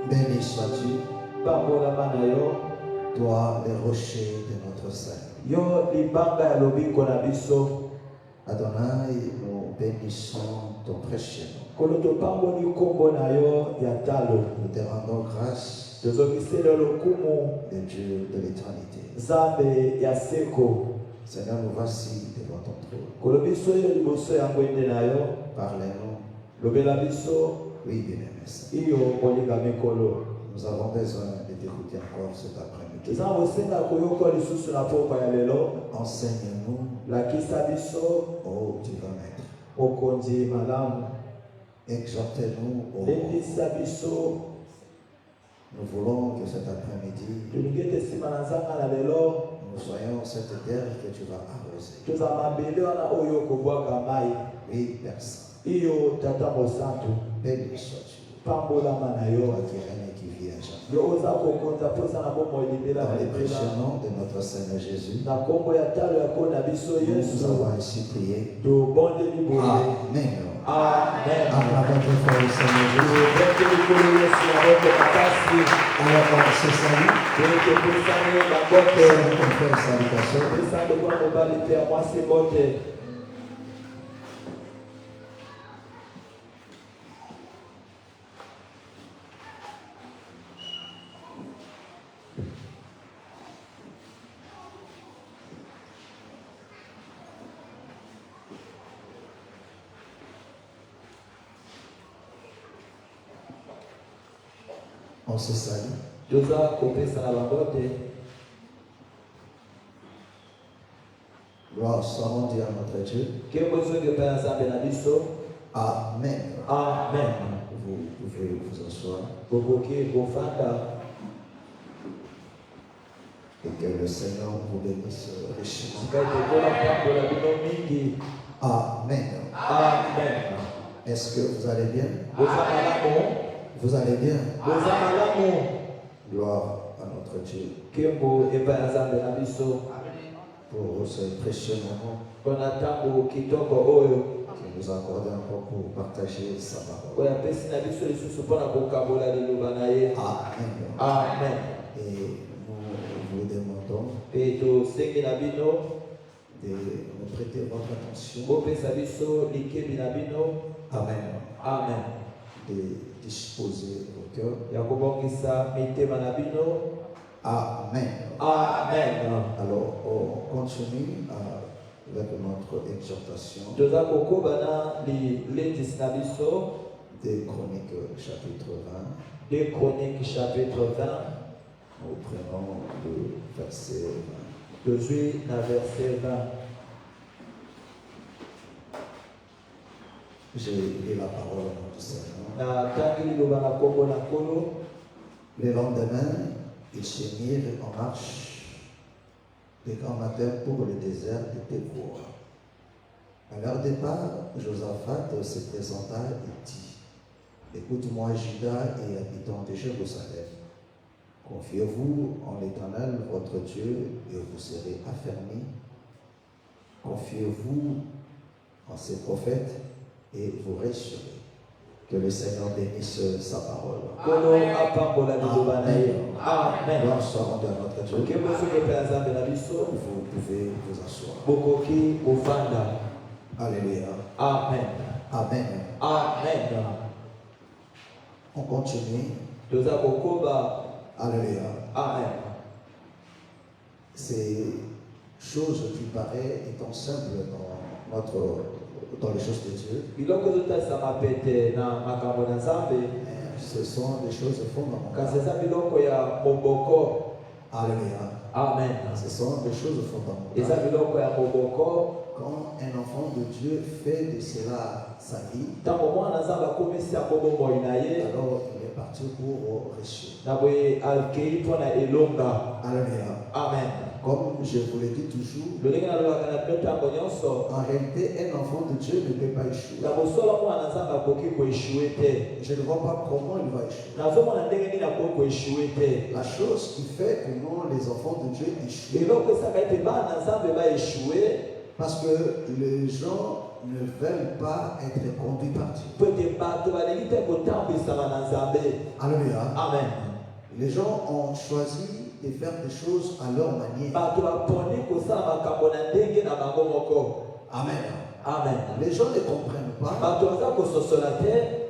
Béni sois-tu, toi le rocher de notre salut. Adonai, nous bénissons ton précieux nom. Nous te rendons grâce, le Dieu de l'éternité. Seigneur, nous voici devant ton trône. Parlez-nous. Oui, bien-aimé. Nous avons besoin de t'écouter encore cet après-midi. Enseigne-nous, oh divin maître. Exhortez-nous, oh. Nous voulons que cet après-midi, nous soyons cette terre que tu vas arroser. Oui, personne. Béni sois-tu. Toi qui règnes et qui vis à jamais. Dans les précieux noms de notre Seigneur Jésus, nous avons ainsi prié. Amen. Amen. Acclamons très fort le Seigneur Jésus. Alors, on se salue. Salutation. On se salue. Gloire soit rendue à notre Dieu. Amen. Amen. Vous pouvez vous asseoir. Et que le Seigneur vous bénisse richement. Amen. Amen. Est-ce que vous allez bien? Vous allez bien? Gloire à notre Dieu. Pour ce précieux moment qui nous accorde encore pour partager sa parole. Amen. Et nous vous demandons de nous prêter votre attention. Amen. Amen. De disposer vos cœurs. Amen. Amen. Alors, on continue avec notre exhortation des Chroniques chapitre 20. Des Chroniques chapitre 20. Nous prenons le verset 20. Le verset 20. J'ai lu la parole de notre Seigneur. Le lendemain, ils se mirent en marche de grand matin pour le désert de Thékoa. À leur départ, Josaphat se présenta et dit: Écoute-moi, Juda et habitants de Jérusalem. Confiez-vous en l'Éternel, votre Dieu, et vous serez affermis. Confiez-vous en ses prophètes, et vous réussirez. Que le Seigneur bénisse sa parole. Amen. Amen. Gloire soit rendue à notre Dieu. Vous pouvez vous asseoir. Alléluia. Amen. Amen. Amen. On continue. Alléluia. Amen. Ces choses qui paraissent étant simples dans les choses de Dieu, ce sont des choses fondamentales. Alléluia. Amen. Ce sont des choses fondamentales. Quand un enfant de Dieu fait de cela sa vie, alors il est parti pour réussir. Alléluia. Amen. Comme je vous le dis toujours, en réalité, un enfant de Dieu ne peut pas échouer. Je ne vois pas comment il va échouer. La chose qui fait que nous, les enfants de Dieu, échouent, Parce que les gens ne veulent pas être conduits par Dieu. Alléluia. Amen. Les gens ont choisi de faire des choses à leur manière. Amen. Amen. Les gens ne comprennent pas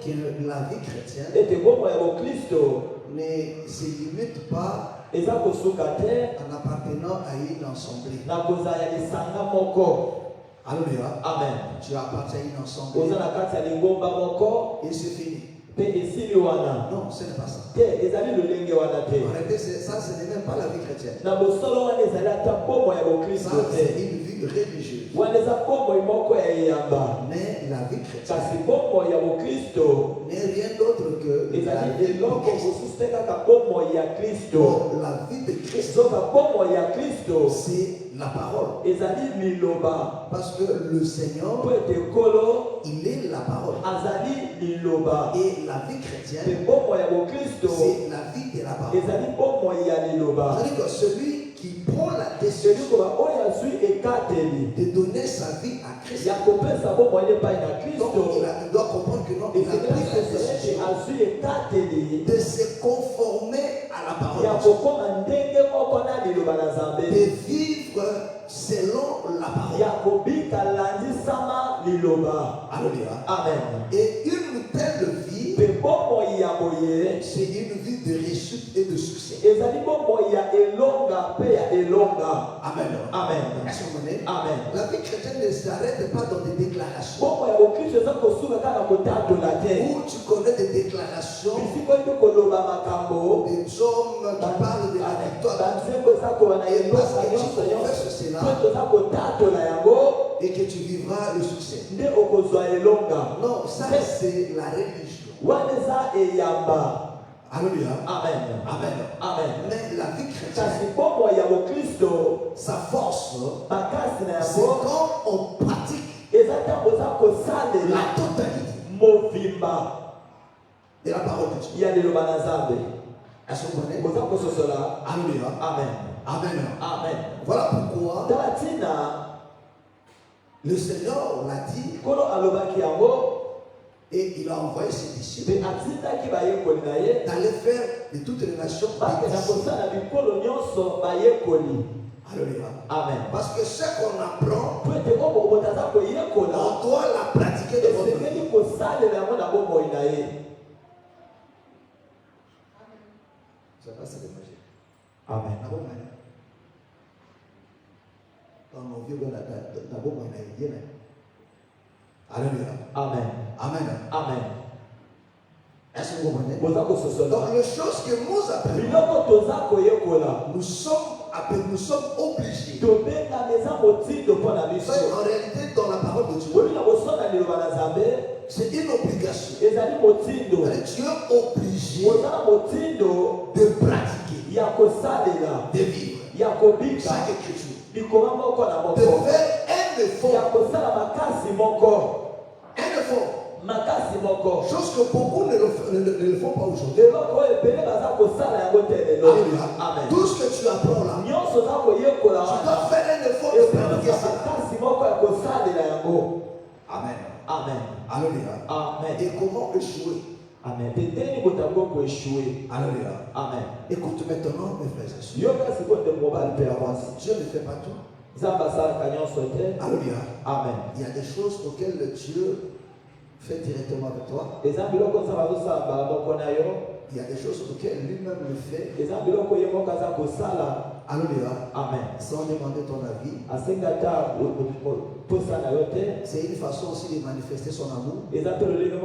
que la vie chrétienne ne se limite pas en appartenant à une assemblée. Alléluia. Amen. Tu appartiens à une assemblée et c'est fini. Non, ce n'est pas ça. Arrêtez, ça ce n'est même pas la vie chrétienne. Ça c'est une vie religieuse. Mais la vie chrétienne n'est rien d'autre que la vie de Christ. La vie de Christ, c'est la parole. Parce que le Seigneur, il est la parole. Et la vie chrétienne, c'est la vie de la parole. C'est-à-dire que celui qui prend la décision de donner sa vie à Christ, donc il doit comprendre que non, il a pris la décision de se conformer à la parole de vivre selon la parole. Alléluia. Amen. Et une telle vie, c'est une vie de réussite et de succès. Amen. Amen. Est-ce que vous comprenez? Amen. La vie chrétienne ne s'arrête pas dans des déclarations. Où tu connais des déclarations, des hommes qui parlent de la victoire. Et parce que tu confesses cela et que tu vivras le succès. Non, ça c'est la religion. Alléluia. Amen. Amen. Amen. Mais la vie chrétienne, sa force, c'est quand on pratique la totalité de la parole de Dieu. Est-ce que vous comprenez? Alléluia. Amen. Amen. Amen. Voilà pourquoi le Seigneur l'a dit et il a envoyé ses disciples d'aller faire de toutes les nations. Alléluia. Amen. Parce que ce qu'on apprend, on doit la pratiquer de votre vie. Ça va, c'est magie. Amen. Alléluia. Amen. Amen. Amen. Est-ce que vous comprenez? Donc, Donc, les choses que nous apprenons, nous sommes obligés. Ça, en réalité, dans la parole de Dieu, c'est une obligation. Tu es obligé de pratiquer, de vivre chaque écriture, de faire un effort. Chose que beaucoup ne le font pas aujourd'hui. Amen. Tout ce que tu apprends là, tu dois faire un effort de pratiquer ça. Amen. Amen. Alléluia. Amen. Et comment échouer? Amen. Alléluia. Amen. Écoute maintenant, mes frères et sœurs. Dieu ne fait pas tout. Alléluia. Amen. Il y a des choses auxquelles Dieu fait directement avec toi. Il y a des choses auxquelles lui-même le fait. Alléluia. Amen. Sans demander ton avis. C'est une façon aussi de manifester son amour. Alléluia.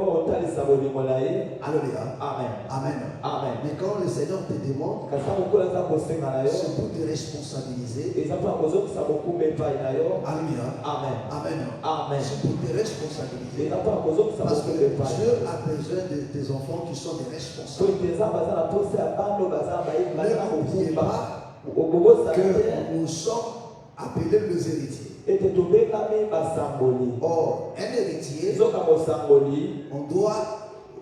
Amen. Amen. Amen. Mais quand le Seigneur te demande, c'est pour te responsabiliser. Alléluia. Amen. Amen. Amen. C'est pour te responsabiliser. Parce que Dieu a besoin de tes enfants qui sont des responsables. N'oubliez pas que nous sommes appelés les héritiers. Or, un héritier, on doit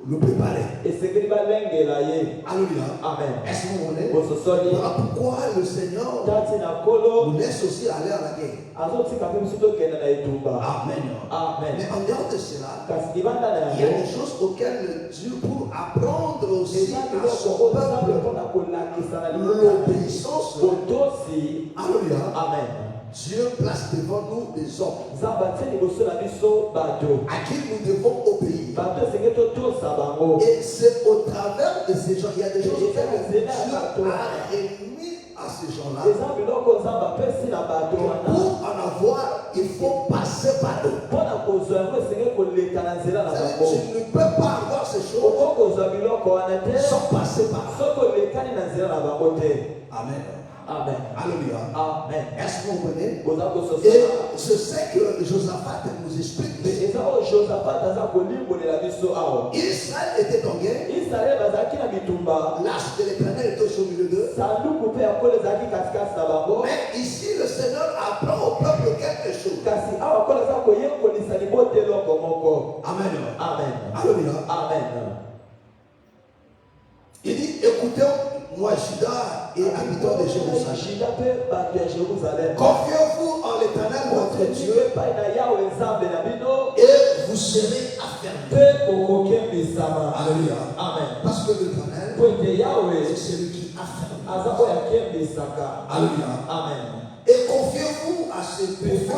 le préparer. Alléluia. Amen. Est-ce que vous voulez? Bososoli. Voilà pourquoi le Seigneur nous laisse aussi aller à la guerre. Amen. Amen. Amen. Mais en dehors de cela, Kasi il y a des choses auxquelles Dieu, pour apprendre aussi à son peuple l'obéissance. Alléluia. Amen. Dieu place devant nous des hommes à qui nous devons obéir. Et c'est au travers de ces gens, il y a des choses auxquelles Dieu a remis à ces gens-là. Pour en avoir, il faut passer par eux. Tu ne peux pas avoir ces choses sans passer par eux. Amen. Amen. Alléluia. Amen. Est-ce que vous comprenez? Et je sais que Josaphat nous explique. Israël était en guerre. L'arche de l'Éternel était au milieu d'eux. Mais ici, le Seigneur apprend au peuple quelque chose. Amen. Amen. Alléluia. Amen. Il dit, écoutez, moi, Juda et habitants de Jérusalem, confiez-vous en l'Éternel votre Dieu et vous serez affermis. Alléluia. Amen. Parce que l'Éternel, c'est celui qui affermit. Alléluia. Amen. Et confiez-vous à ce prophète,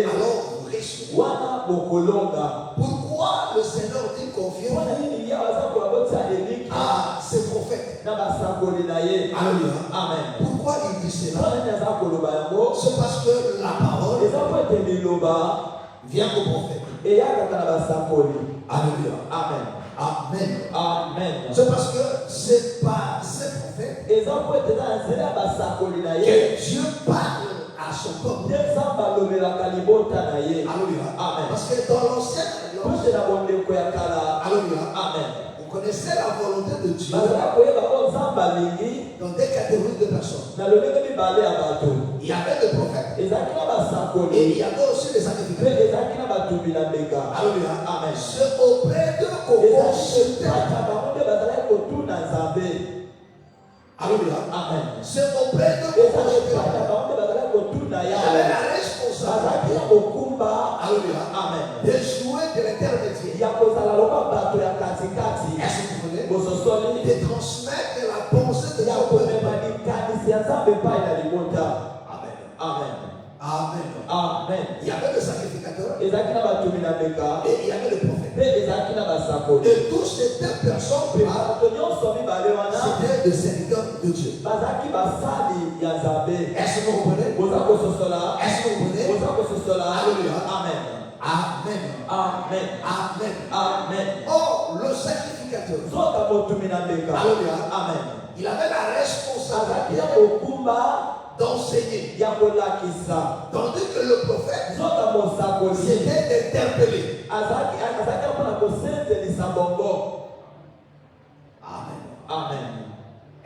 alors vous réussirez. Pourquoi le Seigneur dit confiez-vous à ces prophètes? Alléluia. Amen. Pourquoi il dit cela? C'est parce que la parole vient au prophète. Alléluia. Amen. Amen. Amen. C'est parce que c'est par ces prophètes que Dieu parle à son peuple. Alléluia. Amen. Parce que dans l'ancienne alliance, alléluia, Amen. vous connaissez la volonté de Dieu dans des catégories de personnes. Il y avait des prophètes et il y avait aussi des sacrificateurs. Alléluia. Amen. C'est auprès d'eux qu'on consultait. Alléluia. Amen. C'est auprès d'eux qu'on consultait. Il y avait la responsabilité. Alléluia. Amen. De jouer de l'intermédiaire. Est-ce que vous voulez? De transmettre la pensée de son peuple. Amen. Amen. Amen. Il y avait le sacrificateur et Ezaki na batumi na beka. il y avait le prophète. Pe ezaki na basakoli. Et tous ces deux personnes-là, c'était des serviteurs de Dieu. Bazaki basali ya Nzambe. Est-ce que vous comprenez? Boza kososola. Est-ce que vous comprenez? Boza kososola. Alléluia. Amen. Amen. Amen. Amen. Amen. Or, le sacrificateur, Zoka botumi na beka. Alléluia. Amen. Il avait la Azaki responsabilité ya kokumba d'enseigner. ya kolakisa. Tandis que le prophète, Zoka mosakoli. c'était d'interpeller. Azaki mpona kosenzelisa bongo. Amen. Amen.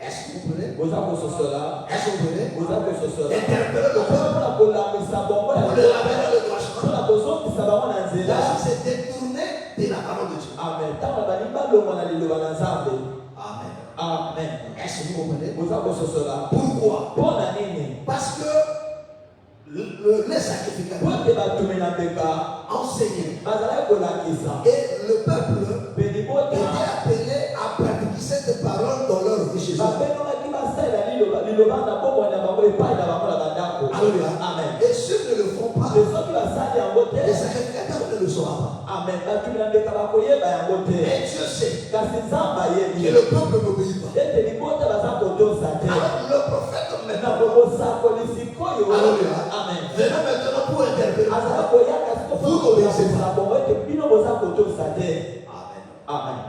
Est-ce que vous comprenez? Boza kososola. Est-ce que vous comprenez? Boza kososola. Interpeller le peuple. Mpona kolamisa bongo ya Pour le ramener dans le droit chemin. mpona kozongisa bango na nzela. Là, c'est détourné de la parole de Dieu. Amen. Ntango balingi balongwa na liloba na Nzambe. Amen. Amen. Est-ce que vous comprenez? Boza kososola. Pourquoi? Mpona nini? Parce que les sacrificateurs Bote batume na beka enseignaient bazalaki kolakisa. et le peuple Peli bota était appelé à pratiquer cette parole dans leur vie chez eux. babengamaki basalela liloba na bomoi na bango epai na bango na bandako. Alléluia. Amen. Et ceux ne le font pas, Te soki basali yango te. les sacrificateurs ne le sauront pas. Amen. Batume na beka bakoyeba yango te. Et Dieu sait Kasi Nzambe ayebi que le peuple n'obéit pas. ete libota baza kotosa te. Alors le prophète Na maintenant, bokosakoli sikoyo. Alléluia. Amen. venait maintenant pour interpeller. azala koyaka Vous n'obéissez pas. bongo ete bino boza kotosa te. Amen. Amen.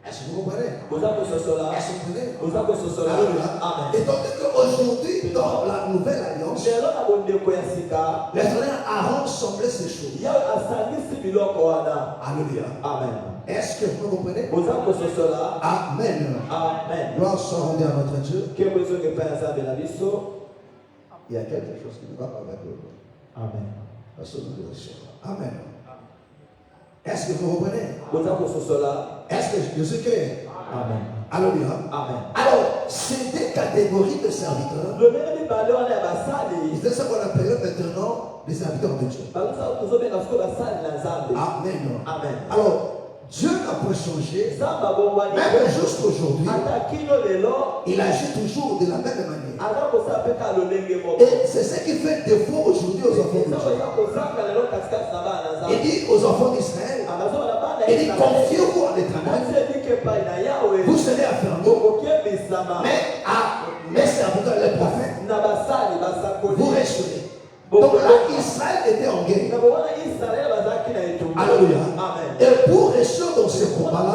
Est-ce que vous comprenez? Boza kososola. Est-ce que vous comprenez? Boza kososola. Alléluia. Amen. Et tandis qu'aujourd'hui, dans la nouvelle alliance, lelo na bondeko ya sika l'Éternel a rassemblé ces choses. ya asangisi biloko wana. Alléluia. Amen. Est-ce que vous comprenez? Boza kososola. Amen. Amen. Gloire soit rendue à notre Dieu. Kembo ezoki epai ya Nzambe na biso. Il y a quelque chose qui ne va pas avec le Amen. parce que nous le recevons. Amen. Est-ce que vous comprenez? boza kososola. Est-ce que je suis clair? Amen. Alléluia. Amen. Alors, c'est des catégories de serviteurs. Le même mibale wana ya basali. C'est ce qu'on appelle maintenant les serviteurs de Dieu. baza tozobenga sikoyo basali na nzambe. Amen. Amen. Alors, Dieu n'a pas changé. Nzambe abongwani. Même jusqu'aujourd'hui, ata kino lelo. il agit toujours de la même manière. aza kosala mpe kaka lolenge moko. Et c'est ce qui fait défaut aujourd'hui aux enfants de Dieu. eza kozanga lelo katikati na bana na nzambe. Il dit aux enfants d'Israël, il dit confiez-vous en l'Éternel. Vous serez affermis. Mais à mes serviteurs, les prophètes, vous resterez. Donc là, Israël était en guerre. Alléluia. Et pour rester dans ce combat-là,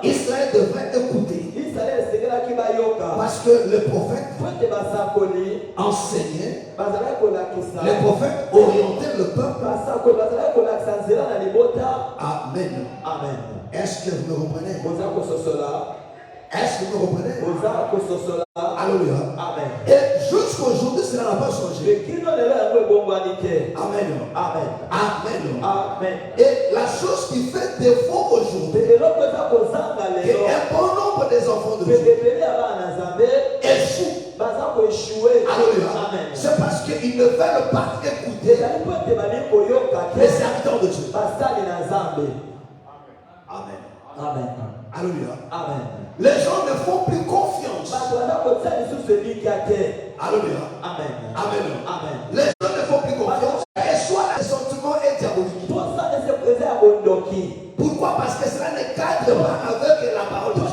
Israël devrait écouter. Parce que le prophète enseignait, les prophètes orientaient le peuple. Amen. Amen. Est-ce que vous me comprenez? Est-ce que vous me comprenez? Alléluia. Amen. Et jusqu'aujourd'hui, cela n'a pas changé. Amen. Amen. Amen. Amen. Et la chose qui fait défaut aujourd'hui, qu'un bon nombre des enfants de Dieu échouent. Alléluia. C'est parce qu'ils ne veulent pas écouter les serviteurs de Dieu. Amen. Amen. Alléluia. Amen. Les gens ne font plus confiance. Alléluia. Amen. Amen. Amen. Les gens ne font plus confiance. Et soit le sentiment est diabolique. Pourquoi? Parce que cela ne cadre pas avec la parole de Dieu.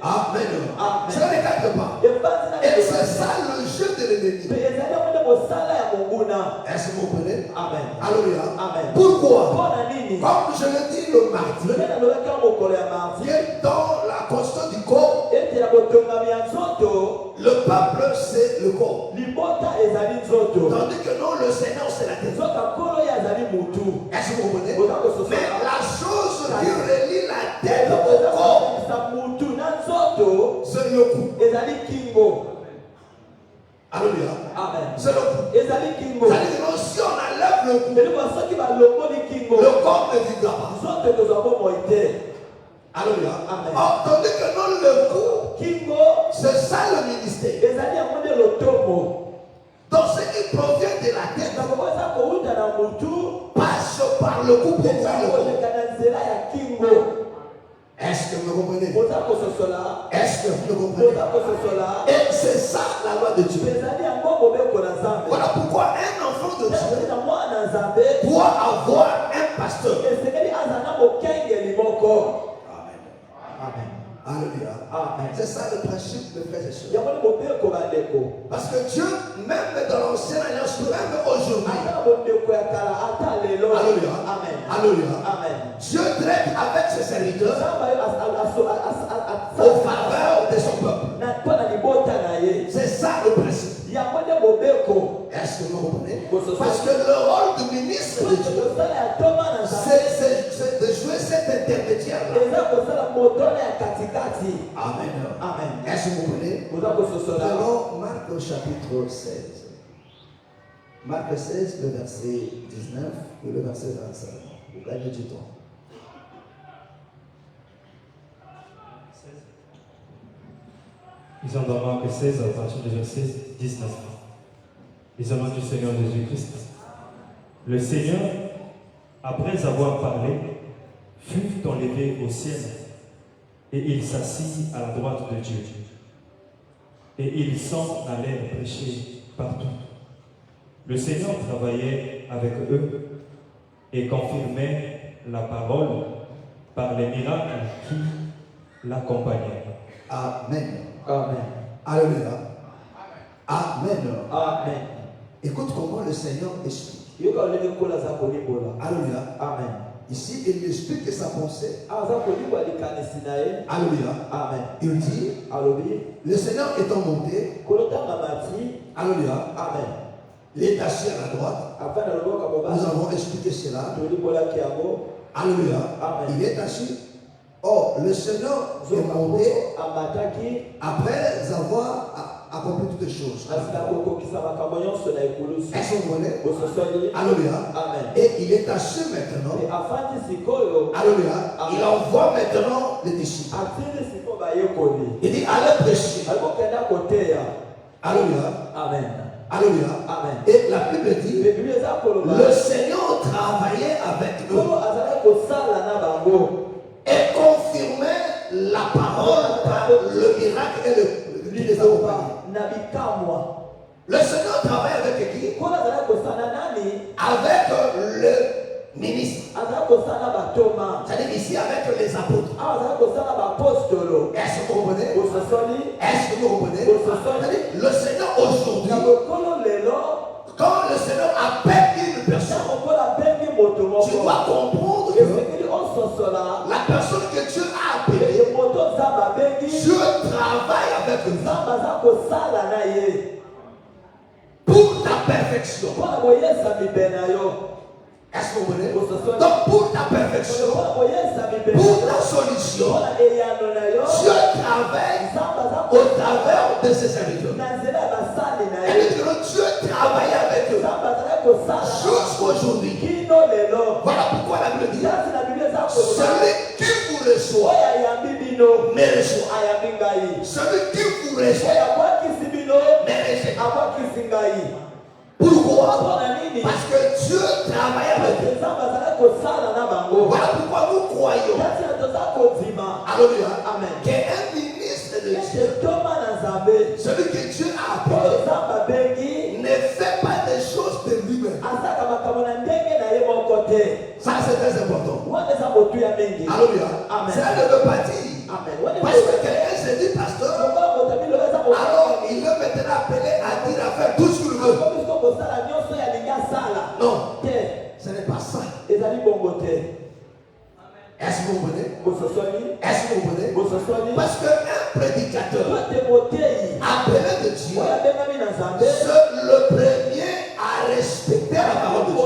Amen. Cela ne cadre pas. Et c'est ça le jeu de l'ennemi. Est-ce que vous comprenez? Amen. Alléluia. Amen. Pourquoi? Comme je le dis le mardi, que dans la constitution du corps, le peuple c'est le corps. Tandis que non, le Seigneur c'est la tête. Est-ce que vous comprenez? Mais la chose qui relie la tête au corps, c'est le cou. Alléluia. Amen. C'est le cou. C'est-à-dire que si on enlève le cou, le corps ne vivra pas. Alléluia. Amen. Tandis que non, le cou, c'est ça le ministère. Donc ce qui provient de la tête passe par le cou pour faire le corps. Est-ce que vous me comprenez? Est-ce que vous me comprenez? Et c'est ça la loi de Dieu. Voilà pourquoi un enfant de Dieu doit avoir un pasteur. Amen. Alléluia. Amen. C'est ça le principe de frères et sœurs. Parce que Dieu, même dans l'ancienne alliance, même aujourd'hui, Alléluia. Amen. Alléluia. Amen. Dieu traite avec ses serviteurs au faveur de son peuple. C'est ça le principe. Est-ce que vous comprenez? Parce que le rôle du ministre de Dieu, c'est de jouer cet intermédiaire-là. Amen. Amen. Est-ce que vous comprenez? Prenons Marc au chapitre 16. Marc 16, le verset 19 et le verset 25. Vous gagnez du temps. Ils sont dans Marc 16 à partir du verset 19. Les amants du Seigneur Jésus-Christ. Le Seigneur, après avoir parlé, fut enlevé au ciel et il s'assit à la droite de Dieu. Et ils s'en allèrent prêcher partout. Le Seigneur travaillait avec eux et confirmait la parole par les miracles qui l'accompagnaient. Amen. Amen. Alléluia. Amen. Amen. Écoute comment le Seigneur explique. Alléluia. Amen. Ici, il explique sa pensée. Alléluia. Amen. Il dit, le Seigneur étant monté, Alléluia. Amen. Il est assis à la droite. Nous avons expliqué cela. Alléluia. Amen. Il est assis. Or, le Seigneur est monté après avoir accomplir toutes les choses. azila kokokisa makambo nyonso na ekulusu. Est-ce que vous voyez? Bososoli. Alléluia. Amen. Et il est assis maintenant. Et afandi sikoyo. Alléluia. Amen. Il envoie maintenant les disciples. Atindi siko bayekoli. Il dit allez prêcher. Alikokenda koteya. Alléluia. Amen. Alléluia. Amen. Et la Bible dit Biblia eza koloba. le Seigneur travaillait avec eux Kolo azala kosala na bango. et confirmait la parole par le miracle et le les accompagnait. Na bikamwa. Le Seigneur travaille avec qui? Kolo azala kosala nani? Avec le ministre. Azala kosala batoma. C'est-à-dire ici avec les apôtres. Azala kosala bapostolo. Est-ce que vous comprenez? Bososoli. Est-ce que vous comprenez? C'est-à-dire le Seigneur aujourd'hui, Na bokolo lelo. quand le Seigneur appelle une personne, tu dois comprendre que la personne que Dieu a appelée, Dieu travaille avec eux pour ta perfection. Est-ce que vous voulez? Donc pour ta perfection, pour ta solution, Dieu travaille au travers de ses serviteurs. Et Dieu travaille avec eux jusqu'aujourd'hui. Voilà pourquoi la Bible dit celui qui vous reçoit me reçoit. Celui qui vous reçoit me reçoit. Pourquoi? Parce que Dieu travaille avec eux. Voilà pourquoi nous croyons, alléluia, qu'un ministre de Dieu, celui que Dieu a appelé, ne fait pas des choses de lui-même. Ça c'est très important. Alléluia. Ça ne veut pas dire. Parce que quelqu'un se dit pasteur, alors il veut maintenant appeler à dire à faire tout ce qu'il veut. Non, ce n'est pas ça. Est-ce que vous comprenez? Est-ce que vous comprenez? Parce qu'un prédicateur appelé de Dieu, c'est le premier à respecter la parole de Dieu.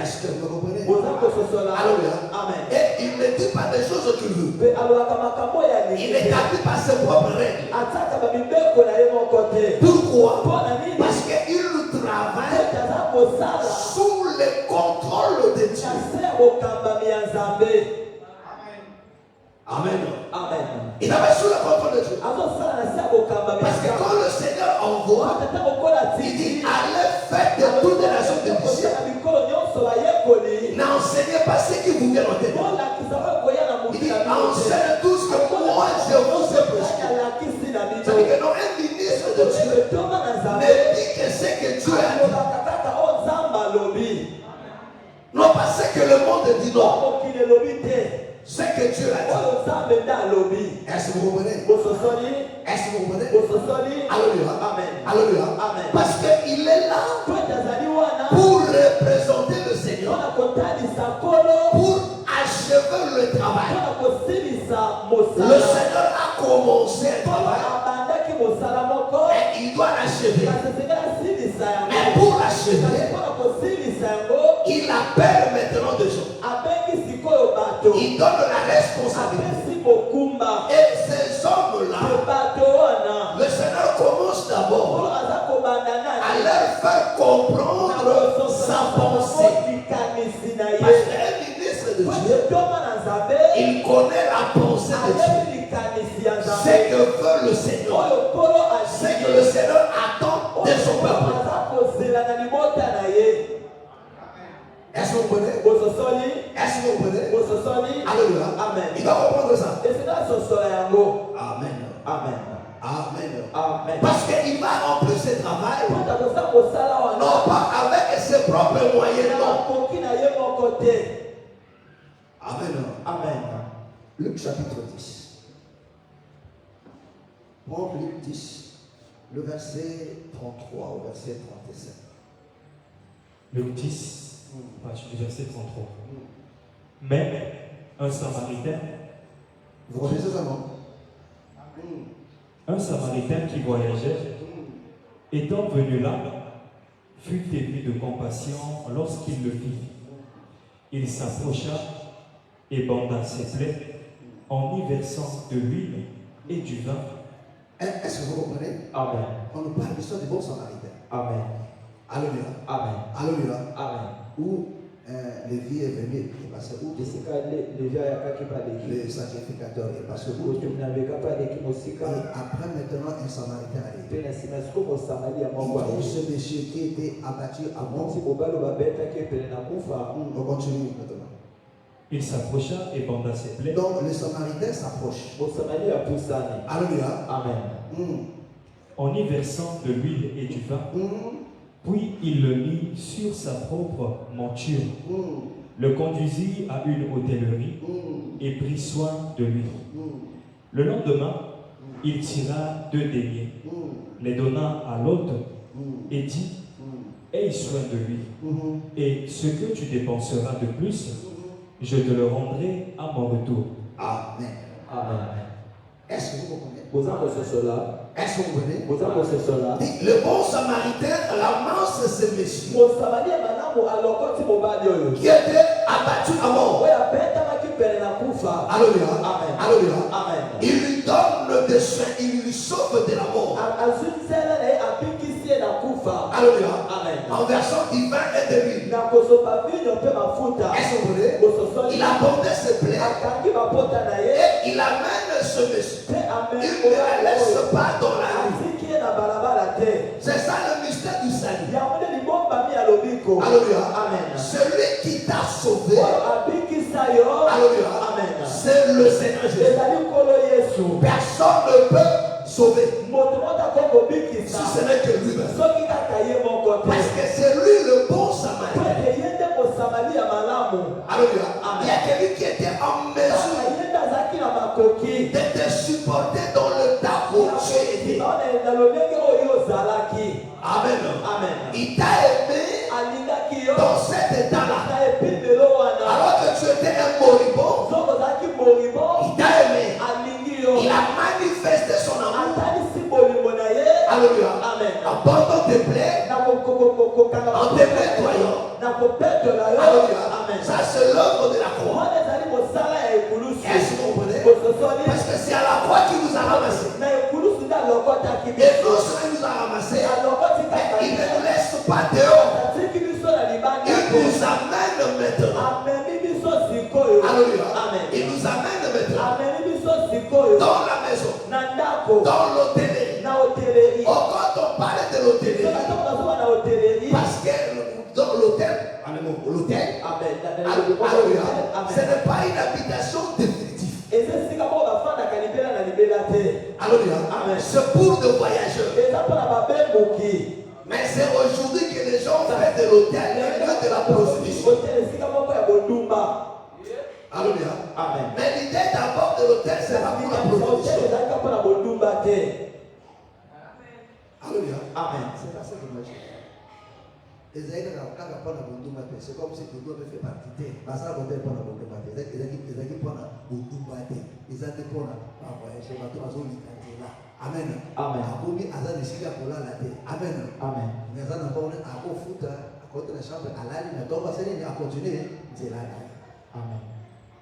Est-ce que vous comprenez? Alléluia. Amen. Et il ne dit pas des choses qu'il veut. Il n'établit pas ses propres règles. Pourquoi? Parce qu'il travaille sous le contrôle de Dieu. Amen. Amen. Il travaille sous le contrôle de Dieu. Parce que quand le Seigneur envoie, il dit allez faire de toutes les nations des disciples. N'enseignez pas ce qui vous vient en tête. Il dit enseignez tout ce que moi je vous ai prescrit. C'est-à-dire que non, un ministre de Dieu ne dit que ce que Dieu a dit. Non pas ce que le monde dit, non. Ce que Dieu a dit. Est-ce que vous comprenez? Est-ce que vous comprenez? Alléluia. Amen. Alléluia. Amen. Parce qu'il est là pour représenter le Seigneur, pour achever le travail. Le Seigneur a commencé un travail et il doit l'achever. Mais pour l'achever, il appelle maintenant des gens. Il donne la responsabilité. Et ces hommes-là, le Seigneur commence d'abord à leur faire comprendre sa pensée. Parce qu'un ministre de Dieu, il connaît la pensée de Dieu. C'est que veut le Seigneur. C'est que le Seigneur attend de son peuple. Est-ce que vous comprenez? Est-ce que vous comprenez? Alléluia. Amen. Il doit comprendre ça. Amen. Amen. Amen. Amen. Parce qu'il va remplir ce travail, non pas avec ses propres moyens, non. Amen. Amen. Luc chapitre 10. Prends Luc 10, le verset 33 au verset 37. Luc 10, page du verset 33. Mais un Samaritain, Vous relisez ça, non? un Samaritain qui voyageait, étant venu là, fut ému de compassion lorsqu'il le vit. Il s'approcha et banda ses plaies en y versant de l'huile et du vin, Est-ce que vous comprenez? Amen. On nous parle de l'histoire du bon samaritain. Amen. Alléluia. Amen. Alléluia. Amen. Où Lévi est venu, il est passé où? Le sacrificateur est passé où? Et après maintenant un samaritain arrive. Et ce monsieur qui était abattu à mort, on continue maintenant. Il s'approcha et banda ses plaies. Donc le samaritain s'approche. Alléluia. Amen. En y versant de l'huile et du vin, puis il le mit sur sa propre monture, le conduisit à une hôtellerie et prit soin de lui. Le lendemain, il tira 2 deniers, les donna à l'hôte et dit: aie soin de lui, et ce que tu dépenseras de plus, je te le rendrai à mon retour. Amen. Amen. Est-ce que vous comprenez? Est-ce que vous comprenez? Le bon samaritain ramasse ce monsieur qui était abattu à mort. Alléluia. Amen. Alléluia. Amen. Il lui donne des soins, il lui sauve de la mort. Alléluia. Amen. En versant du vin et de l'huile. Est-ce que vous comprenez? Il a bondé ses plaies et il amène ce monsieur. Il ne le laisse pas dans la rue. C'est ça le mystère du salut. Alléluia. Amen. Celui qui t'a sauvé, Alléluia. Amen. c'est le Seigneur Jésus. Personne ne peut sauver si ce n'est que lui. Parce que c'est lui le bon samaritain. Alléluia. Il y a quelqu'un qui était en mesure de te supporter dans le tas où tu étais. Amen. Amen. Il t'a aimé dans cet état-là. Alors que tu étais un moribond, il t'a aimé. Il a manifesté son amour. Alléluia. Amen. En portant tes plaies, en te nettoyant. Alléluia. Amen. Ça, c'est l'œuvre de la croix. Est-ce que vous comprenez? Parce que c'est à la croix qui nous a ramassés. Et non seulement il nous a ramassés, il ne nous laisse pas dehors. Il nous amène maintenant. Alléluia. Amen. Il nous amène maintenant dans la maison, dans l'hôtellerie. Oh, quand on parlait de l'hôtellerie, parce que dans l'hôtel, alléluia, ce n'est pas une habitation définitive. Alléluia. C'est pour de voyageurs. Mais c'est aujourd'hui que les gens font de l'hôtel le lieu de la prostitution. Alléluia. Amen. Mais l'idée d'abord de l'hôtel, c'est pas pour la prostitution. Alléluia. Amen. C'est pas ça que moi je dis. C'est comme si tout le monde fait partie. Parce que l'hôtel pour la bonne partie. Ils ont pour la bonne partie. Ils ont pour la voyager. Amen. Amen. Amen. Amen. Mais ça n'a pas à foot, à côté de la chambre, à l'aller, à continuer. C'est là. Amen.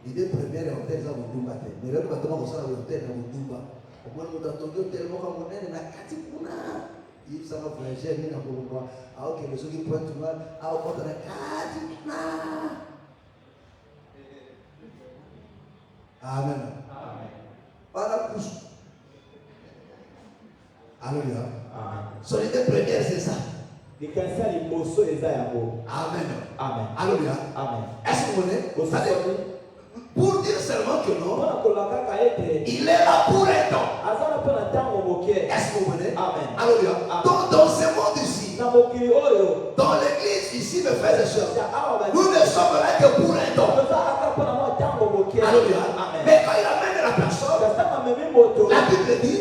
L'idée première est l'hôtel, ça vous doit. Mais là, nous allons voir l'hôtel, ça vous doit. Au moins, nous allons tellement comme on est, on a 4 pouna. Il s'en va voyager, il n'a pas le droit. Ah, ok, les gens qui pointent tout le monde, ah, on a 4 pouna. Amen. Pas la couche. Alléluia. Son idée première, c'est ça. Amen. Amen. Alléluia. Amen. Est-ce que vous voyez? Pour dire seulement que non, il est là pour un temps. Est-ce que vous voyez? Amen. Alléluia. Amen. Donc, dans ce monde ici, dans l'église ici, mes frères et sœurs, nous ne sommes là que pour un temps. Alléluia. Amen. Mais quand il amène la personne, la Bible dit,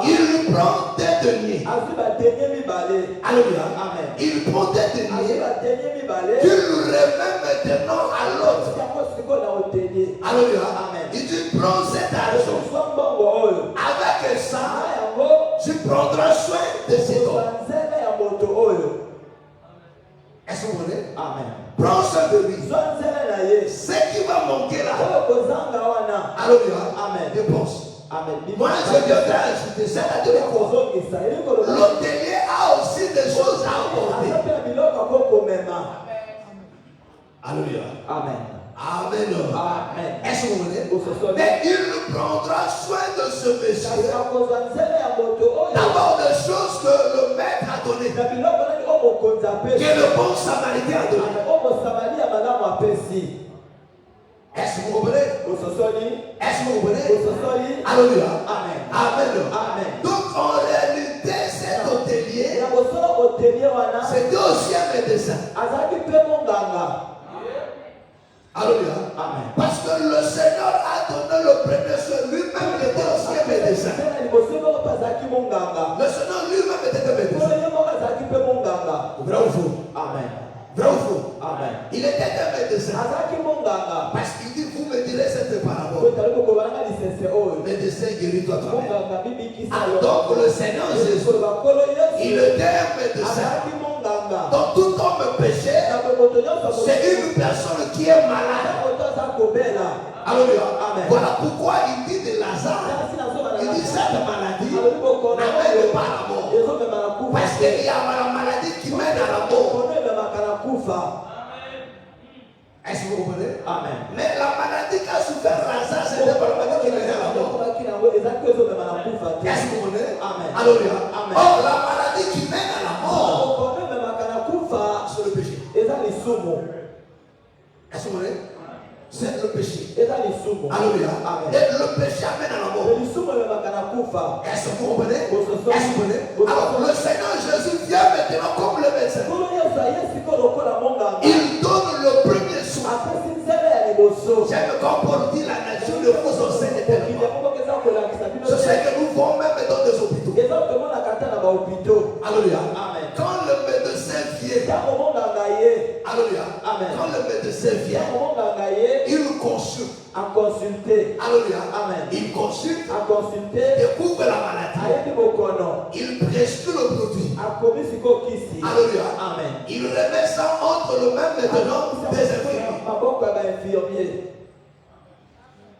il lui prend des deniers. Alléluia. Amen. Il prend des deniers. Il le remet maintenant à l'autre. Alléluia. Amen. Il dit, prends cet argent. Avec ça, tu prendras soin de cet homme. Est-ce que vous voyez? Amen. Prends soin de lui. Ce qui va manquer là. Alléluia. Amen. Dépense. Moi, je viendrai ajouter ça à de l'hôtelier a aussi des choses à apporter. Alléluia. Amen. Amen. Amen. Est-ce que vous voulez? Mais il prendra soin de ce monsieur. D'abord des choses que le maître a données. Que le bon samaritain a donné. Est-ce que vous comprenez? Est-ce que vous comprenez? Alléluia. Amen. Amen. Amen. Donc en réalité, cet hôtelier, c'était aussi un médecin. Alléluia. Amen. Parce que le Seigneur a donné le premier soin. Lui-même était aussi un médecin. Le Seigneur lui-même était un médecin. Vrai ou faux? Amen. Vrai ou faux? Amen. Il était un médecin. Parce qu'il dit, vous me direz cette parabole. Médecin guérit toi toi-même. Donc le Seigneur Jésus, il était un médecin. Donc tout homme péché, c'est une personne qui est malade. Alléluia. Voilà pourquoi il dit de Lazare, il dit cette maladie n'amène pas à la mort. Parce qu'il y a la maladie qui mène à la mort. Est-ce que vous comprenez? Amen. Mais la maladie qu'a souffert Lazare, c'était pas la maladie qui mène à la mort. Est-ce que vous comprenez? Amen. Alléluia. Amen. Or, la maladie qui mène à la mort, c'est le péché. Est-ce que vous comprenez? C'est le péché. Alléluia. Amen. Et le péché amène à la mort. Est-ce que vous comprenez? Est-ce que vous comprenez? Alors, le Seigneur Jésus vient maintenant comme le médecin. Il donne le premier soin. J'aime quand Paul dit la nature de vous enseigne tellement. Je sais que nous vont même dans des hôpitaux. Alléluia. Amen. Quand le médecin vient, alléluia. Amen. Quand le médecin vient, il consulte. Alléluia. Amen. Il consulte, découvre la maladie. Il prescrit le produit. Alléluia. Amen. Il remet ça entre le même maintenant des infirmiers.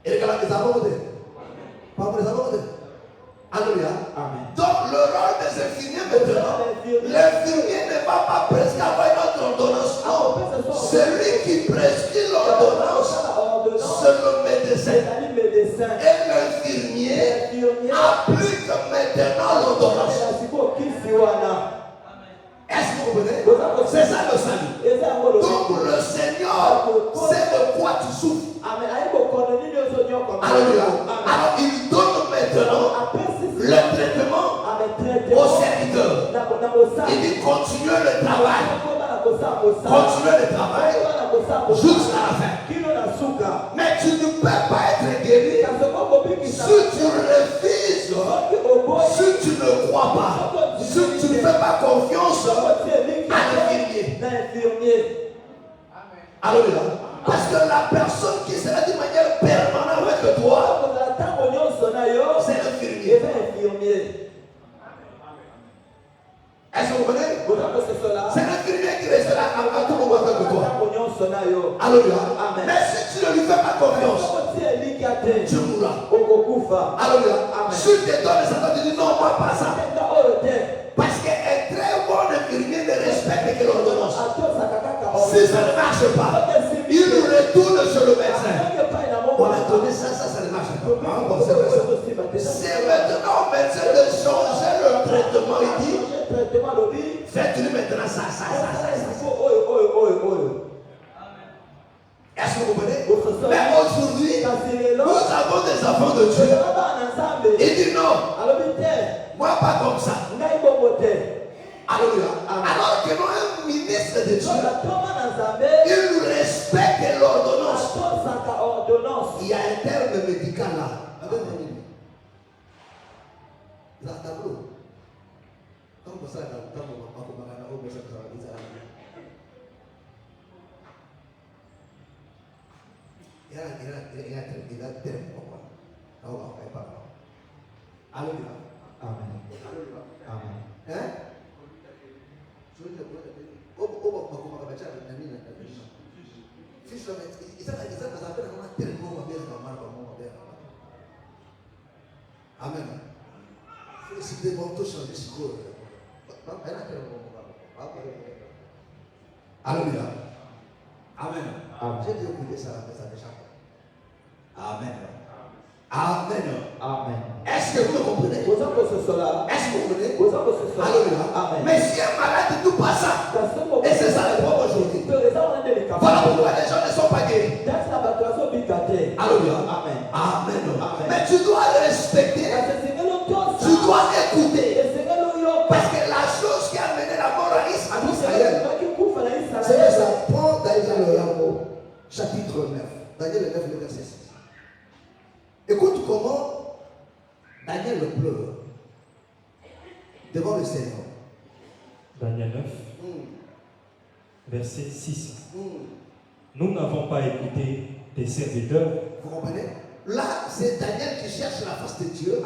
Et les gars, les avons voté. Pas pour les avons voté. Alléluia. Amen. Donc le rôle des infirmiers maintenant, l'infirmier ne va pas prescrire avoir une autre ordonnance. Non. Celui qui prescrit l'ordonnance, c'est le médecin. Et l'infirmier applique maintenant l'ordonnance. Est-ce que vous comprenez? C'est ça le salut. Donc le Seigneur sait de quoi tu souffres. Alléluia. Alors il donne maintenant le traitement au serviteur. Il dit continuez le travail. Continuez le travail jusqu'à la fin. Mais tu ne peux pas être guéri si tu refuses, si tu ne crois pas, si tu ne fais pas confiance à l'infirmier. Alléluia. Parce que la personne qui sera d'une manière permanente avec toi, c'est l'infirmier. Est-ce que vous connaissez? C'est l'infirmier qui restera à tout moment avec toi. Alléluia. Mais si tu ne lui fais pas confiance, tu mourras. Alléluia. Si tu te donnes ça, tu dis non, moi pas ça. Parce qu'un très bon infirmier ne respecte que l'ordonnance. Si ça ne marche pas, il retourne chez le médecin. On a donné ça ne marche pas. C'est maintenant au médecin de changer le traitement. Il dit, faites-lui maintenant ça. Est-ce que vous comprenez? Mais aujourd'hui, nous avons des enfants de Dieu. Il dit non. Moi pas comme ça. Alléluia. Alors que nous un ministre de Dieu, il respecte l'ordonnance. Il y a un terme médical là. Alléluia. Amen. Amen. Hein? discours. Alléluia. Amen. J'ai dû écouter ça, mais ça m'échappe. Amen. Amen. Amen. Est-ce que vous me comprenez? Est-ce que vous comprenez? Alléluia. Amen. Mais si un malade ne passe ça, et c'est ça le problème aujourd'hui. Voilà pourquoi les gens ne sont pas guéris. Alléluia. Amen. Amen. Amen. Mais tu dois le respecter. Tu dois écouter. Parce que la chose qui a mené la mort à Israël, c'est que ça prend Daniel chapitre 9. Daniel 9, le verset 6. Écoute comment Daniel pleure devant le Seigneur. Daniel 9, verset 6. Nous n'avons pas écouté tes serviteurs. Vous comprenez? Là, c'est Daniel qui cherche la face de Dieu.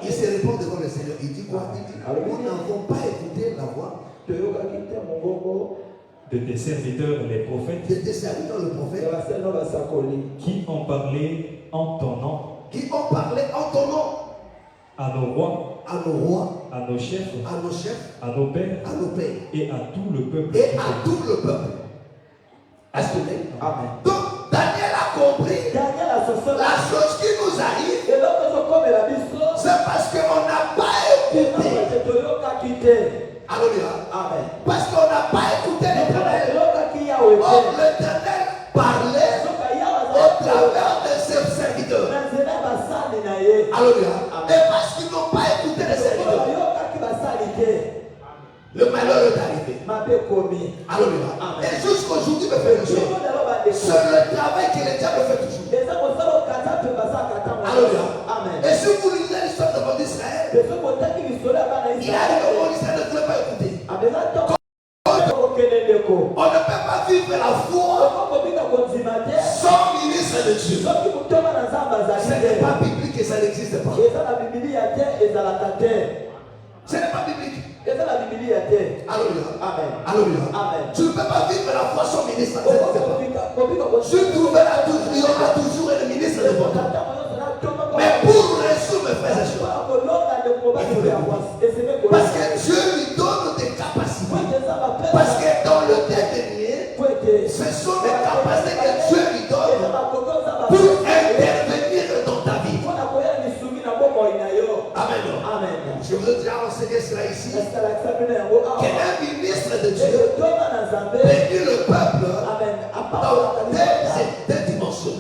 Il se répond devant le Seigneur. Il dit quoi? Il dit, nous n'avons pas écouté la voix de tes serviteurs, les prophètes, de tes serviteurs, le prophète, qui ont parlé en ton nom, à nos rois, à nos rois, à nos chefs, à à nos pères, et à tout le peuple. Est-ce que Amen. Donc, Daniel a compris la chose qui nous arrive, c'est parce qu'on n'a pas écouté. Alléluia. Amen. Parce qu'on n'a pas écouté l'Éternel. Or, l'Éternel parlait au travers de ses serviteurs. Alléluia. Et parce qu'ils n'ont pas écouté les serviteurs, le malheur est arrivé. Alléluia. Et jusqu'aujourd'hui, me fait le chose. C'est le travail que le diable fait toujours. Alléluia. Et si vous lisez l'histoire de mon Israël, il arrive au monde Israël ne voulait pas écouter. On ne peut pas vivre la foi sans ministre de Dieu. Ce n'est pas biblique et ça n'existe pas. Ce n'est pas biblique. Alléluia. Amen. Alléluia. Amen. Tu ne peux pas vivre la foi sans ministre. Tu trouveras toujours, il y aura toujours un ministre devant toi. Mais pour résoudre mes frères et sœurs, parce que Dieu lui donne des capacités. Parce que dans le dernier, ce sont les capacités que Dieu lui donne pour intervenir dans ta vie. Amen. Amen. Je vous ai déjà enseigné cela ici. Qu'un ministre de Dieu bénit le peuple dans des dimensions.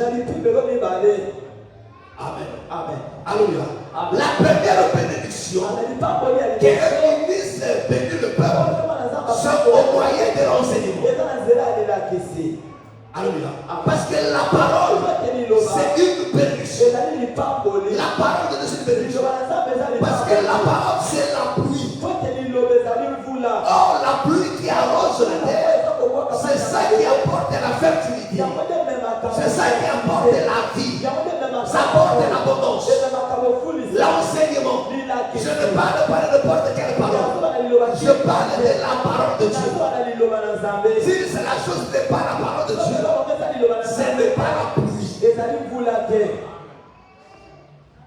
Amen. Amen. Alléluia. La première bénédiction qu'un ministre bénit le peuple, c'est au moyen de l'enseignement. Alléluia. Parce que la parole, c'est une bénédiction. La parole de Dieu, c'est une bénédiction. Parce que la parole, c'est la pluie. Or, la pluie qui arrose la terre, c'est ça qui apporte la fertilité. C'est ça qui apporte la vie. Ça apporte l'abondance. L'enseignement. Je ne parle pas de n'importe quelle parole. Je parle de la parole de Dieu. Si c'est la chose n'est pas la parole de Dieu, ce n'est pas la pluie.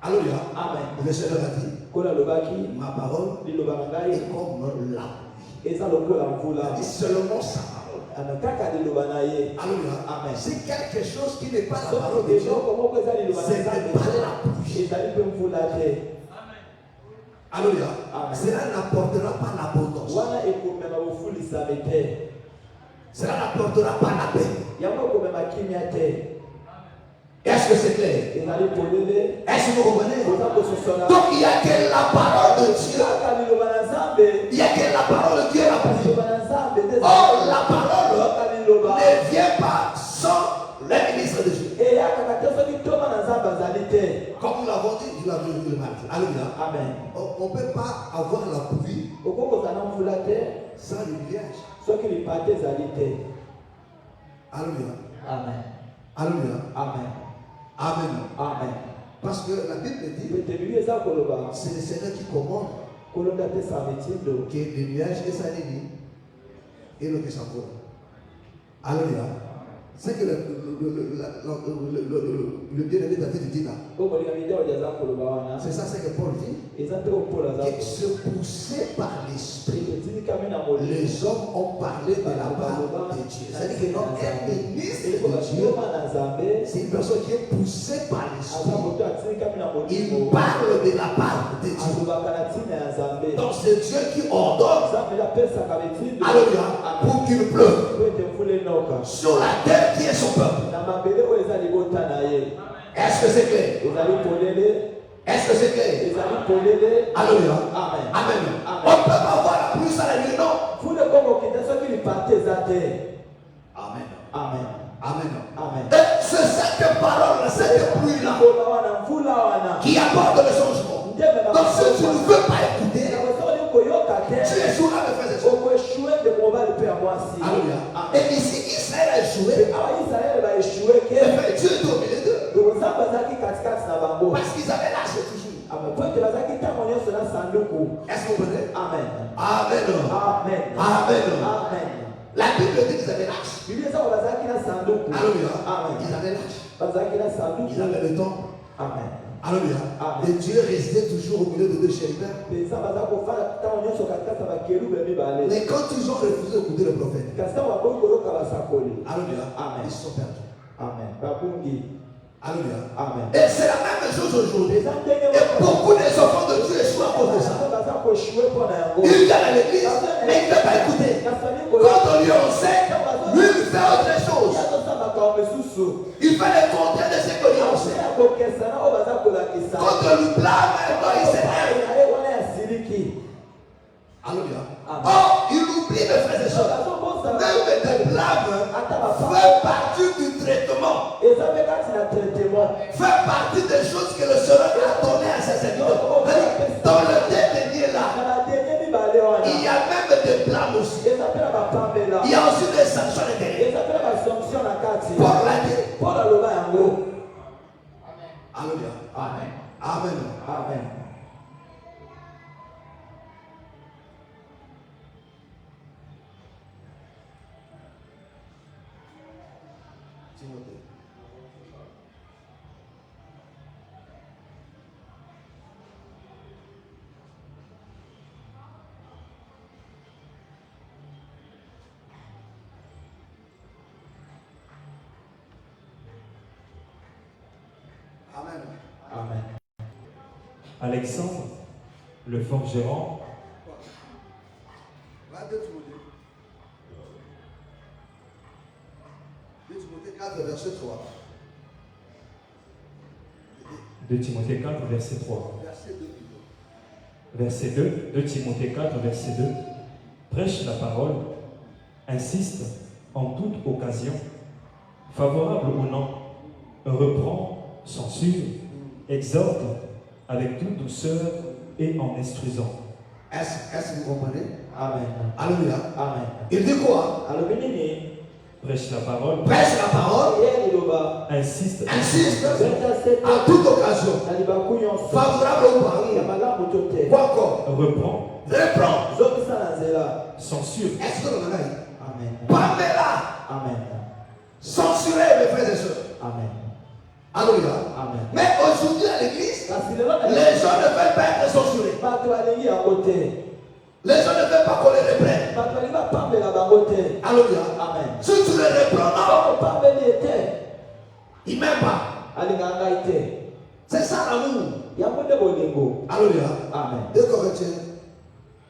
Alléluia. Amen. Le Seigneur a dit, ma parole est comme la pluie. Il dit seulement sa parole. Alléluia. Amen. C'est quelque chose qui n'est pas la parole de Dieu. Ce n'est pas la pluie. Alléluia. Cela n'apportera pas l'abondance. Cela n'apportera pas la paix. Est-ce que c'est clair? Est-ce que vous comprenez? Donc il n'y a que la parole de Dieu. Il n'y a que la parole de Dieu la pluie. Or la parole ne vient pas sans le ministre de Dieu. Comme nous l'avons dit, je l'avais vu le matin. Alléluia. Amen. On ne peut pas avoir la pluie sans le nuage. Alléluia. Amen. Alléluia. Amen. Amen. Amen. Parce que la Bible dit, c'est le Seigneur qui commande que le nuage est salé et le que ça coule. Alléluia. C'est que le bien-aimé David dit là. C'est ça, c'est que Paul dit. Qu'il se poussait par l'esprit. Les hommes ont parlé de la part de Dieu. C'est-à-dire que non, un ministre de Dieu, c'est une personne qui est poussée par l'esprit. Il parle de la part de Dieu. Donc c'est Dieu qui ordonne. Alléluia. Pour qu'il pleuve sur la terre qui est son peuple. Est-ce que c'est clair? Est-ce que c'est clair? Alléluia. Amen. Amen. On ne peut pas voir la pluie à la nuit, non? Amen. Amen. Amen. Amen. Et c'est cette parole, cette pluie-là qui apporte le changement. Donc si tu ne veux pas écouter, tu échoueras, mes frères et sœurs. Alléluia. Et ici, Israël a échoué. Dieu est au milieu d'eux. Parce qu'ils avaient lâché toujours. Est-ce que vous comprenez? Amen. Amen. Amen. Amen. La Bible dit qu'ils avaient lâché. Alléluia. Ils avaient lâché. Ils avaient le temps. Amen. Alléluia. Et Dieu restait toujours au milieu de deux chérubins. Mais quand ils ont refusé d'écouter le prophète, alléluia, ils se sont perdus. Amen. Alléluia. Amen. Et c'est la même chose aujourd'hui. Et beaucoup des enfants de Dieu échouent à cause de ça. Il vient à l'église, mais il ne veut pas écouter. Quand on lui enseigne, lui il fait autre chose. Il fait le contraire de ce qu'on lui enseigne. Quand on lui blâme, il s'énerve. Alléluia. Oh, il oublie, mes frères et sœurs. Même des blâmes fait partie du traitement. Fait partie des choses que le Seigneur a donné à ses serviteurs. Dans le dernier là, il y a même des blâmes aussi. Il y a aussi des sanctions derrière. Pour la dire. Alléluia. Amen. Amen. Amen. Amen. Amen. Alexandre, le forgeron, Va 2 Timothée. 2 Timothée 4, verset 3. 2 Timothée 4, verset 3. Verset 2, 2 Timothée 4, verset 2. Prêche la parole, insiste en toute occasion, favorable ou non, reprend, censure, exhorte avec toute douceur et en instruisant. Est-ce que vous comprenez? Amen. Alléluia. Amen. Il dit quoi? Prêche la parole. Prêche la parole. Insiste. Insiste à toute occasion. Favorable ou pas. Quoi encore? Reprend. Reprend. Censure. Est-ce que l'on a dit? Amen. Parlez-la. Amen. Censurez, mes frères et sœurs. Amen. Alléluia. Amen. Mais aujourd'hui à l'église, les gens ne veulent pas être censurés. Les gens ne veulent pas qu'on les reprenne. Alléluia. Amen. Si tu les reprends, non, ils m'aiment pas. C'est ça l'amour. Alléluia. Amen. 2 Corinthiens,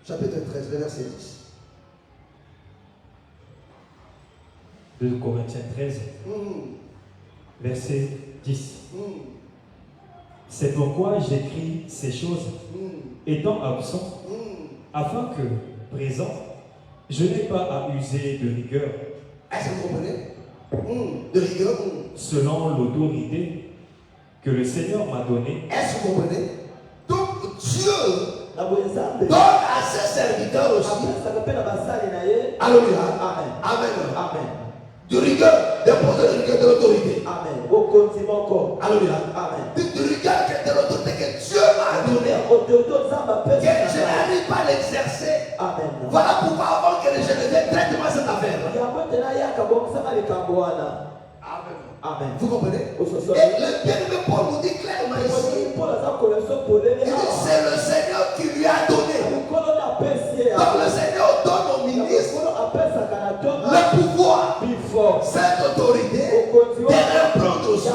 chapitre 13, verset 10. 2 Corinthiens 13, verset 10. C'est pourquoi j'écris ces choses, étant absent, afin que, présent, je n'ai pas à user de rigueur. Est-ce que vous comprenez? De rigueur. Selon l'autorité que le Seigneur m'a donnée. Est-ce que vous comprenez? Donc Dieu donne à ses serviteurs aussi. Alléluia. Amen. Amen. Amen. De rigueur, d'imposer de rigueur de l'autorité. Amen. Alléluia. Amen. De rigueur de l'autorité que Dieu m'a donnée. Que je n'arrive pas à l'exercer. Amen. Voilà pourquoi avant que je ne vienne, traite-moi cette affaire. affaires. Amen. Amen. Vous comprenez? Et le bien-aimé Paul nous dit clairement ici. Il dit c'est le Seigneur qui lui a donné. Donc le Seigneur donne au ministre le pouvoir, cette autorité de reprendre aussi.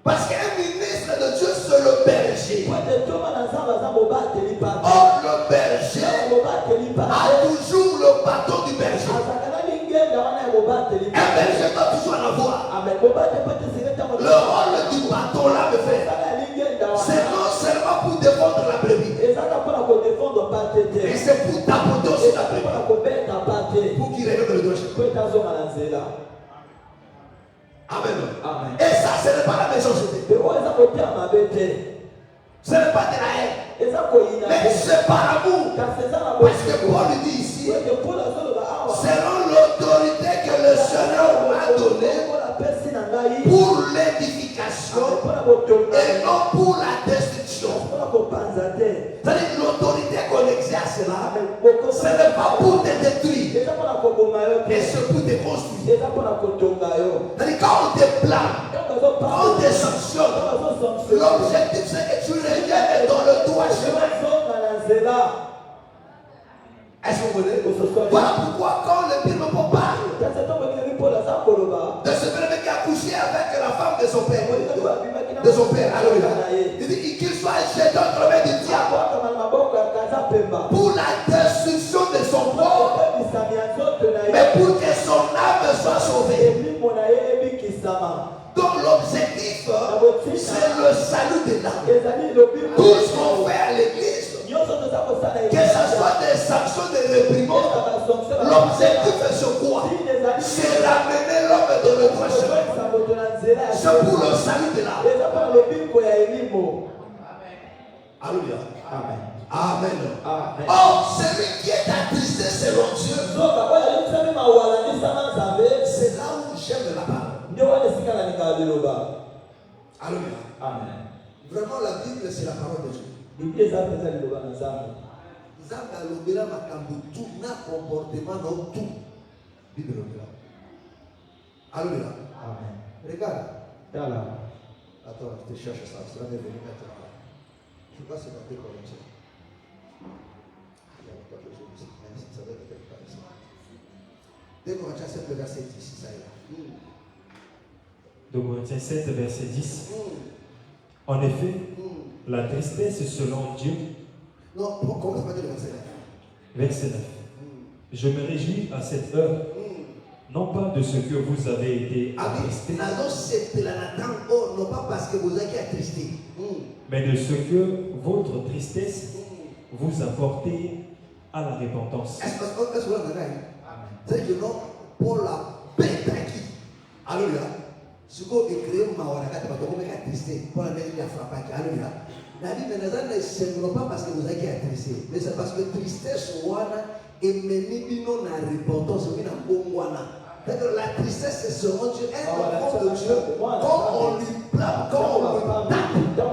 Parce qu'un ministre de Dieu c'est le berger. Or le berger a toujours le bâton du berger. Un berger doit toujours en avoir. Le rôle du bâton là me fait. C'est non seulement pour défendre la brebis. Mais c'est pour tapoter aussi la brebis. Pour qu'il révèle le doigt. Amen. Amen. Et ça, ce n'est pas la méchanceté. Ce n'est pas de la haine. Mais c'est par amour. Parce que Paul dit ici, selon l'autorité que le Seigneur m'a donnée pour l'édification et non pour la destruction. C'est-à-dire que l'autorité qu'on exerce là, ce n'est pas pour te détruire, mais c'est pour te construire. C'est-à-dire quand on te blâme, quand on te sanctionne, l'objectif c'est que tu reviennes dans le droit chemin. Est-ce que vous voulez? Voilà pourquoi quand le Bible parle de ce frère qui a couché avec la femme de son père, il dit qu'il soit jeté entre les mains du diable pour la destruction de son corps, mais pour que son âme soit sauvée. Donc l'objectif, c'est le salut de l'âme. Tout ce qu'on fait à l'église, que ce soit des sanctions, des réprimandes, l'objectif est sur quoi? C'est ramener l'homme dans le droit chemin. C'est pour le salut de l'âme. Alléluia. Amen. Amen. Or, celui qui est attristé selon Dieu, c'est là où j'aime la parole. Alléluia. Amen. Vraiment, la Bible, c'est la parole de Dieu. Zamba lobela makambo tout na comportement non tout. Bible lobela. Alléluia. Amen. Regarde. Attends, je te cherche ça. Ça va venir maintenant. Je ne sais pas si c'est dans 2 Corinthiens. Il y a pas quelque chose ici. Mais ça doit être quelque part ici. 2 Corinthiens 7, verset 10. Ça y est. 2 Corinthiens 7, verset 10. En effet, la tristesse selon Dieu. Non, comment ça va dire le verset 9? Verset 9. Je me réjouis à cette heure, non pas de ce que vous avez été attristés, non pas parce que vous êtes attristés, mais de ce que votre tristesse vous a porté à la repentance. Est-ce que vous avez c'est que non, pour la paix tranquille. Alléluia. Ce qu'on écrit, ma warakata, parce qu'on est attristé, pour la nez, il a frappé. Alléluia. La Bible ne c'est pas parce que vous êtes attristé, mais c'est parce que tristesse et menibino na repentance, la tristesse c'est selon Dieu, un enfant de Dieu, quand on lui blâme, quand on lui tape,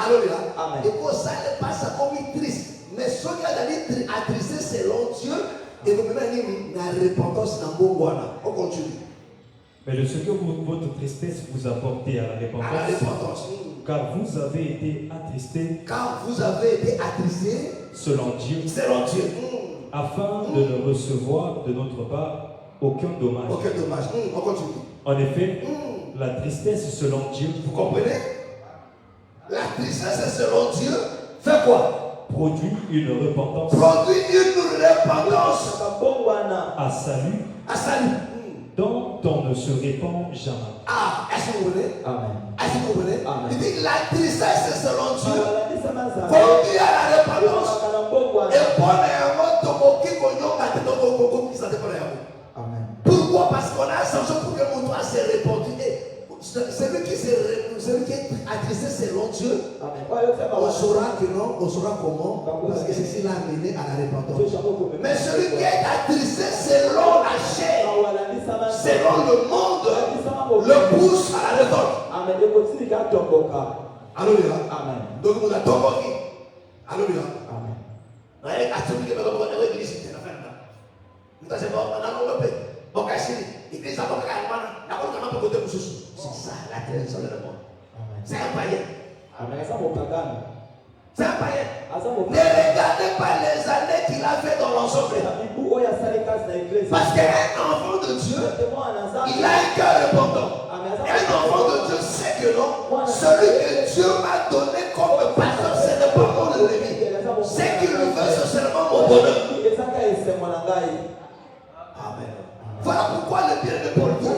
alléluia, et pour ça il passe comme triste, mais ce qui a attristé selon Dieu, et vous mettez la repentance dans le on continue. Mais de ce que votre tristesse vous a porté à la repentance, car vous avez été attristés, selon Dieu, afin de ne recevoir de notre part aucun dommage. On continue. En effet, la tristesse selon Dieu, vous comprenez? La tristesse selon Dieu fait quoi? Produit une repentance. À salut. Dont on ne se répand jamais. Est-ce que vous voulez? Amen. Est-ce que vous voulez? Amen. Il dit la tristesse selon Dieu conduit à la repentance. Et Amen. Pourquoi? Parce qu'on a changé pour que mon doigt s'est répandu. Celui qui est attristé selon Dieu, on saura que non, on saura comment, parce que ceci l'a amené à la repentance. Mais celui qui est attristé selon la chair, selon le monde, le pousse à la révolte. Alléluia. Amen. Donc on a tombeau. Alléluia. Amen. C'est ça la tradition de le monde. C'est un païen. C'est un païen. Ne regardez pas les années qu'il a fait dans l'ensemble. Parce qu'un enfant de Dieu, il a un cœur répondant. Un enfant de Dieu sait que non, celui que Dieu m'a donné comme pasteur, ce n'est pas mon ennemi. Ce qu'il veut, c'est seulement mon bonheur. Amen. Voilà pourquoi le bien de Paul dit,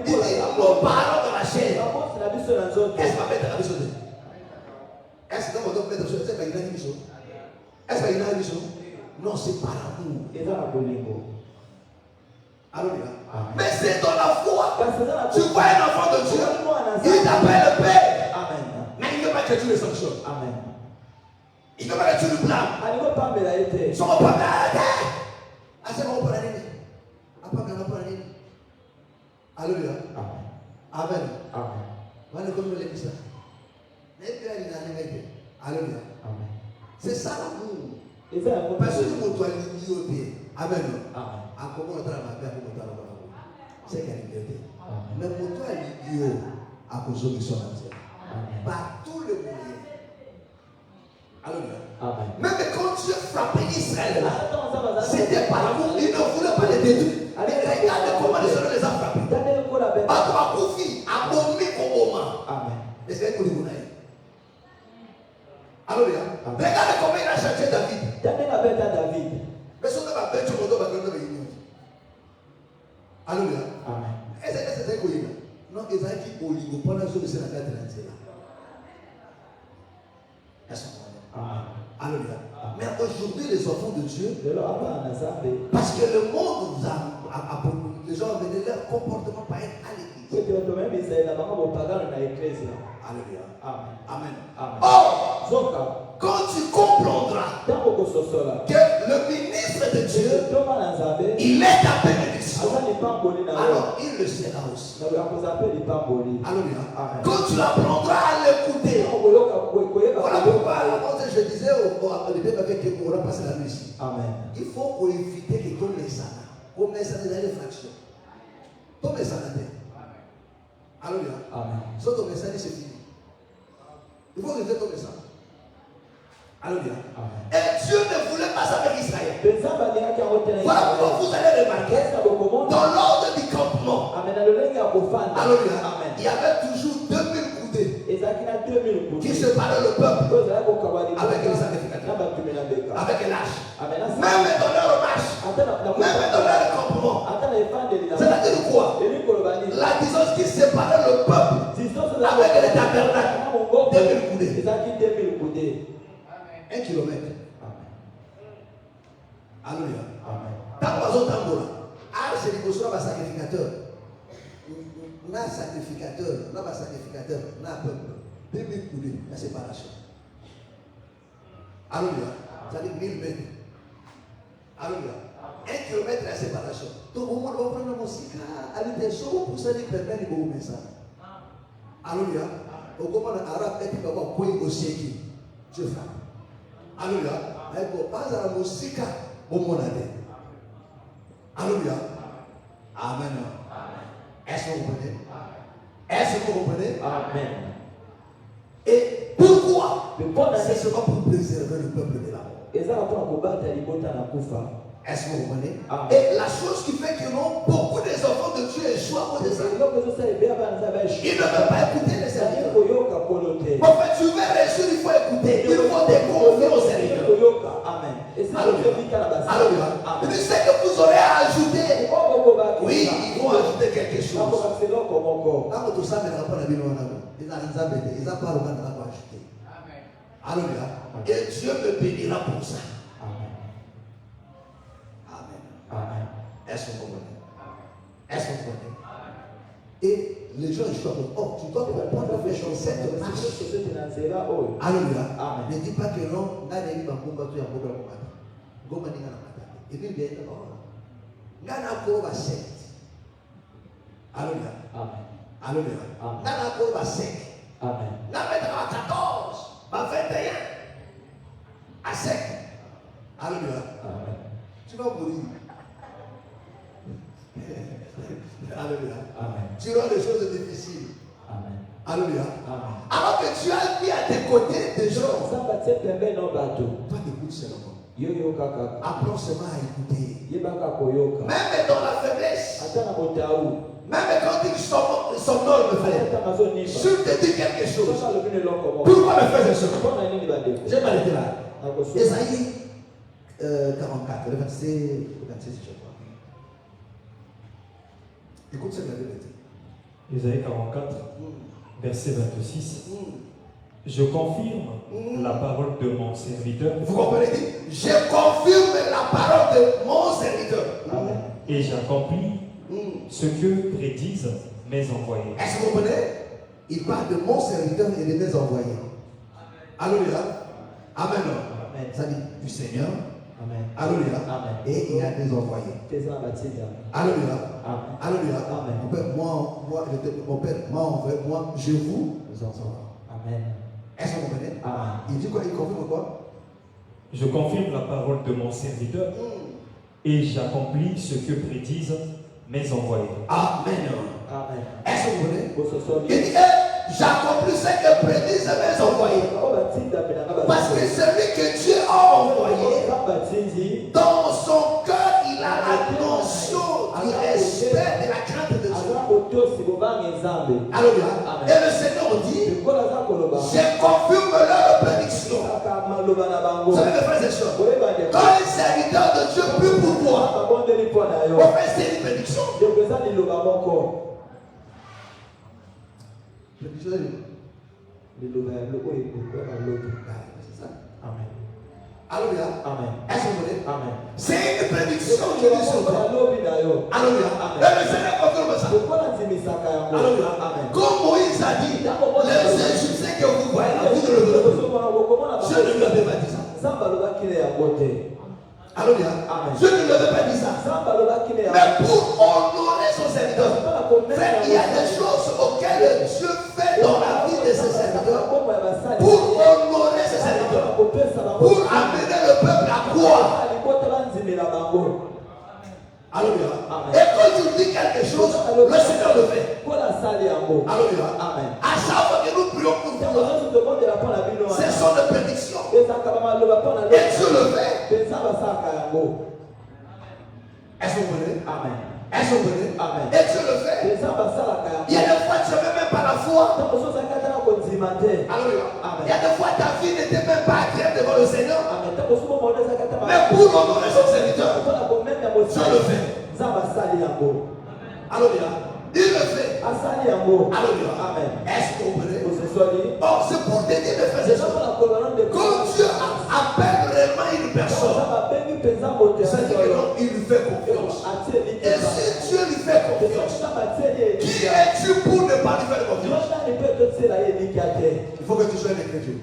il dit, nos parents dans la chair. Est-ce qu'on va mettre la mission? Est-ce qu'on va mettre la mission? Est-ce qu'il y a une mission? Non, c'est par amour. Alléluia. Mais c'est dans la foi. Tu vois un enfant de Dieu, il t'appelle le Père. Mais il ne veut pas que tu le sanctionnes. Il ne veut pas que tu le blâmes. Son papa, c'est mon père. Alléluia. Amen. Alléluia. C'est ça l'amour. Parce que mon toit est lié au pied. Amen. C'est qu'il y a une liberté. Mais mon toit est lié à cause de son entier. Par tous les moyens. Alléluia. Même quand Dieu frappait Israël là, c'était par l'amour. Il ne voulait pas les détruire. Mais regardez comment les autres les a frappés. Est-ce qu'il y a une Alléluia. Regardez comment il a cherché David. Mais son nom va faire tout le monde va gagner. Alléluia. Est-ce que c'est un coïna? Non, ils ont dit Oligo pendant ce que c'est la carte d'identité là. Alléluia. Mais aujourd'hui, les enfants de Dieu, parce que le monde nous a les gens avaient leur comportement pas être à l'église. Alléluia. Amen. Or, quand tu comprendras que le ministre de Dieu, il est ta bénédiction, alors il le sera aussi. Alléluia. Quand tu apprendras à l'écouter, voilà pourquoi je disais au début avec qui on va passer la nuit ici. Il faut éviter que ton message, comme message dans les fractions, ton message. Alléluia. So ton message c'est fini. Il faut éviter ton message. Alléluia. Et Dieu ne voulait pas ça avec Israël. Voilà pourquoi vous allez remarquer dans l'ordre du campement. Alléluia. Il y avait toujours 2000 coudées qui séparaient le peuple avec les sacrificateurs, avec l'âge. Même dans leur marche, même dans leur campement. C'est-à-dire quoi? La distance qui séparait le peuple avec les tabernacles, 2000 coudées. 1 kilomètre. Alléluia. Tant que vous tambour, c'est le sacrificateur. Na sacrificateur, na peuple. 2000 coudées, la séparation. Alléluia. Ça dit 1000 mètres. Alléluia. 1 kilomètre la séparation. Donc au moins on prend la musique. Allez, c'est pour ça que permet de vous mettre ça. Alléluia. Au comment l'arabe est pour avoir point au siècle. Dieu frappe. Alléluia. Mais pour pas à la musique au monde. Alléluia. Amen. Est-ce que vous comprenez? Est-ce que vous comprenez? Amen. Et pourquoi? C'est seulement pour préserver le peuple de la mort. Est-ce que vous comprenez? Et la chose qui fait que non, beaucoup des enfants de Dieu échouent à cause de ça. Ils ne veulent pas écouter les serviteurs. En fait, tu veux réussir, il faut écouter. Il faut te confier au Seigneur. Amen. Alléluia. Il dit ce que vous aurez à ajouter. Oui, ils vont ajouter quelque chose. Alléluia. Et Dieu me bénira pour ça. Amen. Est-ce que vous comprenez? Est-ce que vous comprenez? Et les gens ils choisissent. Oh, tu dois comprendre les choses. Cette marche. Alléluia. Ne dis pas que non. Et puis bien, Gana Koba 7. Alléluia. Alléluia. Gana Koba 5. Amen. Gana 14. 21. À 5. Alléluia. Tu vas mourir. Alléluia. Amen. Tu auras des choses difficiles. Amen. Alléluia. Amen. Alors que tu as mis à tes côtés des gens. Samba tse pembeni no bato. Toi, t'écoutes seulement. Yoyo kaka. Apprends seulement à écouter. Yebaka koyoka. Même dans la faiblesse. Ata na botaou. Même quand il somnole, me frère. Ata mazoniba. Je te dis quelque chose. Sasa lobine loko mo. Pourquoi me faire ce Pona nini bande? J'ai m'arrêté là. Akoso. Ésaïe 44, le 26, je crois. Écoute ce que la Bible dit. Ésaïe 44, verset 26. Je confirme la parole de mon serviteur. Vous comprenez? Je confirme la parole de mon serviteur. Amen. Et j'accomplis ce que prédisent mes envoyés. Est-ce que vous comprenez? Il parle de mon serviteur et de mes envoyés. Alléluia. Amen. Amen. Ça dit du Seigneur. Amen. Alléluia. Amen. Et il y a des envoyés. Teza batida. Alléluia. Amen. Alléluia. Amen. Mon père, mon père, moi, je vous envoie. Amen. Est-ce que vous comprenez? Amen. Il dit quoi? Il confirme quoi? Je confirme la parole de mon serviteur et j'accomplis ce que prédisent mes envoyés. Amen. Amen. Est-ce que vous comprenez? Bososoli. Il dit, j'accomplis ce que prédisent mes envoyés. Parce que celui que Dieu a envoyé, dans son cœur, il a la notion du respect, de la crainte de Dieu. Alléluia. Et le Seigneur dit, je confirme leur prédiction. Vous savez, mes frères et sœurs, quand un serviteur de Dieu prie pour toi, on fait une prédiction. C'est ça. Amen. Alléluia. Amen. Est-ce que vous voulez? Amen. C'est une prédiction qui dit sur toi. Alléluia. Et le Seigneur confirme ça. Alléluia. Comme Moïse a dit, les Égyptiens que vous voyez là, vous ne le verrez pas. Je ne lui avais pas dit ça. Alléluia. Je ne lui avais pas dit ça. Mais pour honorer son serviteur, frère, il y a des choses auxquelles Dieu fait dans la vie de ses serviteurs pour honorer ses serviteurs, pour amener le peuple à croire. Alléluia. Et quand tu dis quelque chose, le Seigneur le fait. Alléluia. À chaque fois que nous prions pour vous, ce sont des prédictions. Et Dieu le fait. Est-ce que vous voulez? Amen. Est-ce que vous voulez? Amen. Et Dieu le fait. Il y a des fois tu n'avais même pas la foi. Alléluia. Il y a des fois ta vie n'était même pas agréable devant le Seigneur. Mais pour honorer son serviteur, Dieu le fait. Alléluia. Il le fait. Alléluia. Amen. Est-ce que vous comprenez? Oh, c'est pour te dire de faire ces choses. Quand Dieu appelle réellement une personne, c'est que non, il lui fait confiance. Et si Dieu lui fait confiance, qui es-tu pour ne pas lui faire confiance? Il faut que tu sois un chrétien.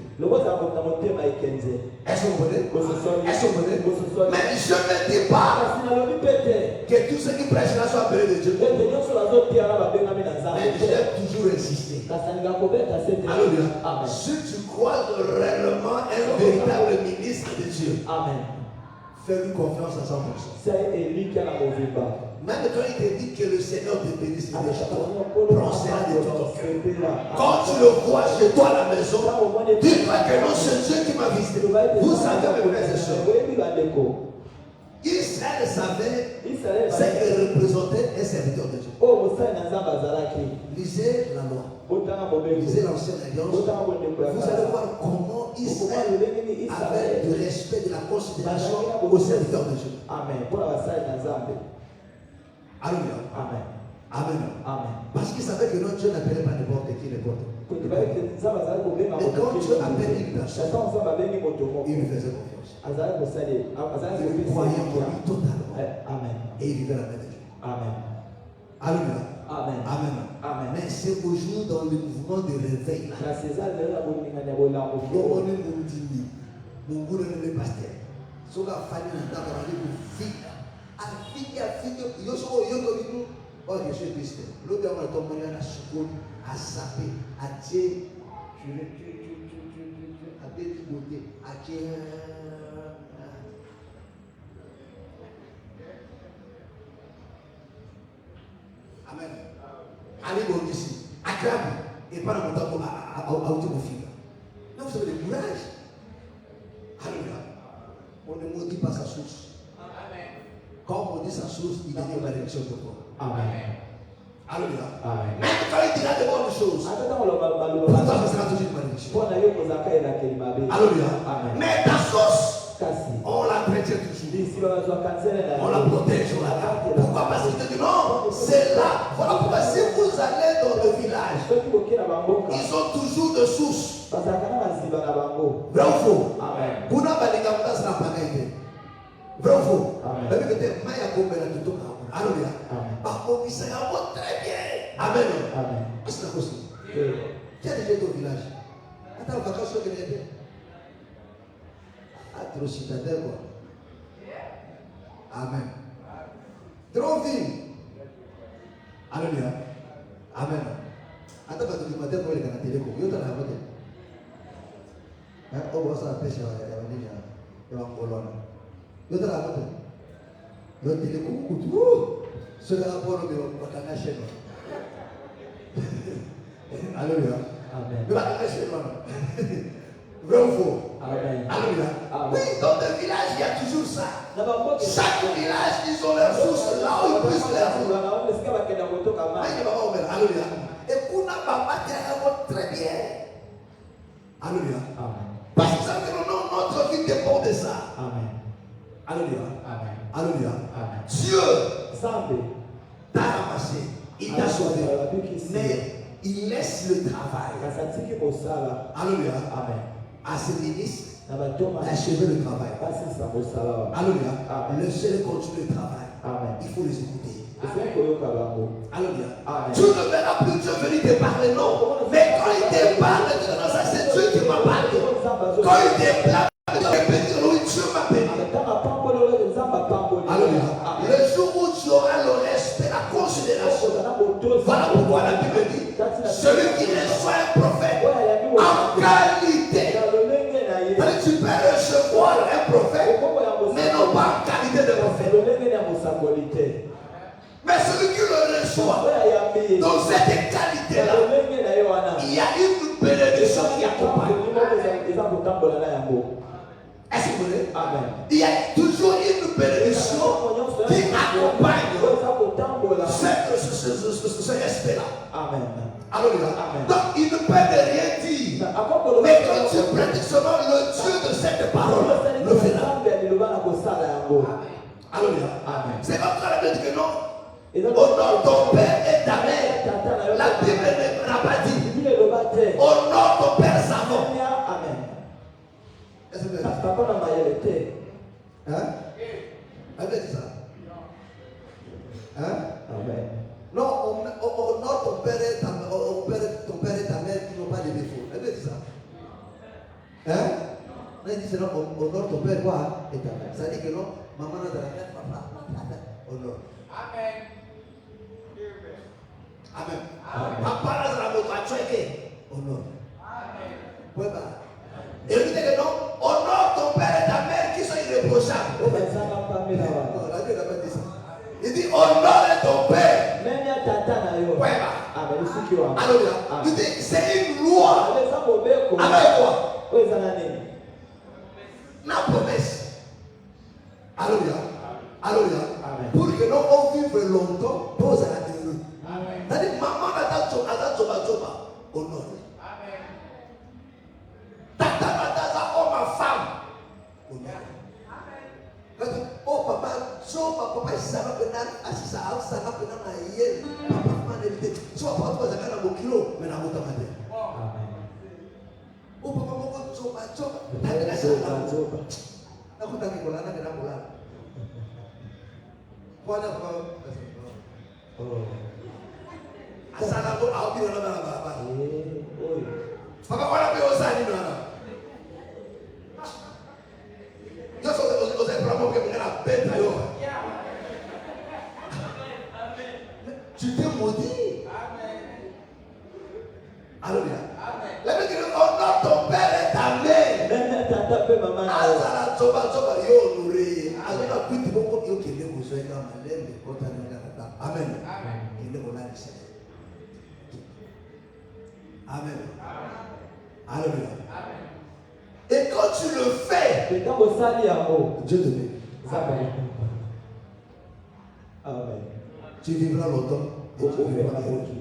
Est-ce que vous comprenez? Est-ce que vous comprenez? Mais je ne dis pas que tous ceux qui prêchent là soient appelés de Dieu. Mais j'ai toujours insisté. Alléluia. Si tu crois réellement un véritable ministre de Dieu, fais-lui confiance à 100%. Même quand il te dit que le Seigneur te bénisse, prends cela de tout ton cœur. Quand tu le vois chez toi à la maison, dis-toi que non, c'est Dieu qui m'a visité. Vous savez, mes frères et sœurs, Israël savait ce que représentait un serviteur de Dieu. Lisez la loi, lisez l'ancienne alliance. Vous allez voir comment Israël avait du respect, de la considération au serviteur de Dieu. Alléluia. Amen. Amen. Amen. Parce qu'il savait que notre Dieu n'appelait pas n'importe qui, n'importe où. Et quand Dieu appelle une personne, il lui faisait confiance. Il croyait en lui totalement. Amen. Et il vivait la main de Dieu. Amen. Alléluia. Amen. Amen. Amen. Mais c'est aujourd'hui dans le mouvement de réveil là. Oh, je suis triste. L'autre on a tombé à la seconde, à zapper, à dire, à dire du côté, à dire. Amen. Allez bon ici. Agréable. Et pas dans mon temps à automobiles. Non, vous avez le courage. Alléluia. On ne maudit pas sa source. Quand on dit sa source, il devient la direction de quoi. Amen. Alléluia. Amen. Même quand il dira de bonnes choses, pourtant ce sera toujours une malédiction. Alléluia. Amen. Mais ta source, on la prétient toujours. On la protège, on la garde. Pourquoi? Parce qu'il te dit non, c'est là. Voilà pourquoi si vous allez dans le village, ils ont toujours de sources. Vrai ou faux? Amen. Vrai ou faux? Amen. Alléluia. Amen. Ça va très bien. Amen. Amen. Qu'est-ce que c'est possible? Qui a déjà été au village? Attends, vacances que j'ai été. Ah, trop citadelle quoi. Amen. Trop ville. Alléluia. Amen. Attends, parce que tu m'as dit pour les canadiens, il y a la moitié. Oh, bon, ça a pêché, il y a un colonne. Il y a la moitié. Il y a des coups, ce là, pour le bureau, on va chez nous. Alléluia. Amen. On va chez nous. Vrai ou faux? Amen. Alléluia. Oui, dans le village, il y a toujours ça. Chaque village, ils ont leur source là où ils puissent leur source. Alléluia. Et Kuna Baba très bien. Alléluia. Parce que notre vie dépend de ça. Amen. Alléluia. Amen. Alléluia. Amen. Dieu t'a ramassé. Il t'a sauvé. Mais il laisse le travail. Alléluia. Amen. À ses ministres, d'achever le travail. Alléluia. Laissez-les continuer le travail. Amen. Il faut les écouter. Alléluia. Tu ne verras plus Dieu venir te parler, non. Mais quand il te parle, ça c'est Dieu qui m'a parlé. Quand il te parle, Dieu m'a béni. Alléluia. Le jour où tu auras le respect, la considération. Voilà pourquoi la Bible dit celui qui reçoit un prophète en qualité. Tu peux recevoir un prophète, mais non pas en qualité de prophète. Mais celui qui le reçoit, dans cette qualité-là, il y a une bénédiction qui accompagne. Est-ce que vous voulez? Amen. Il y a toujours une bénédiction qui accompagne ce respect-là. Amen. Alléluia. Donc il ne peut rien dire. Mais quand tu pratiques seulement le Dieu de cette parole, le fera. Alléluia. Amen. C'est comme ça la Bible dit que non. Honore ton père et ta mère. La Bible n'a pas dit. Honore ton père savant. Amen. Est-ce que vous avez hein? Elle dit ça. Hein? Amen. Non, honore ton père et ta mère qui n'ont pas de défaut. Elle dit ça. Hein? Elle dit c'est non, honore ton père quoi et ta mère. Ça dit que non, maman n'a pas de papa. Honore. Amen. Amen. Papa n'a pas de honore. Amen. Ouais, bah. Et il dit que non, honore ton père et ta mère qui sont irréprochables. Non, la Bible n'a pas dit ça. Il dit honore ton père. Ouais, bah. Alléluia. Il dit c'est une loi. Avec quoi? La promesse. Alléluia. Alléluia. Pour que nous on vive longtemps, pose à la terre. C'est-à-dire, maman n'a pas honore. Tata n'a homme à femme. Oh papa, papa, ça va venir à ça va venir à hier. Papa, maman, éviter. Tu vas pas te faire un kilo, mais la route à matin. Oh papa, maman, tu t'es maudit. Alléluia. La Bible dit honore ton père et ta mère. Amen. Alléluia. Et quand tu le fais, Dieu te met. Amen. Tu vivras longtemps et tu vivras longtemps.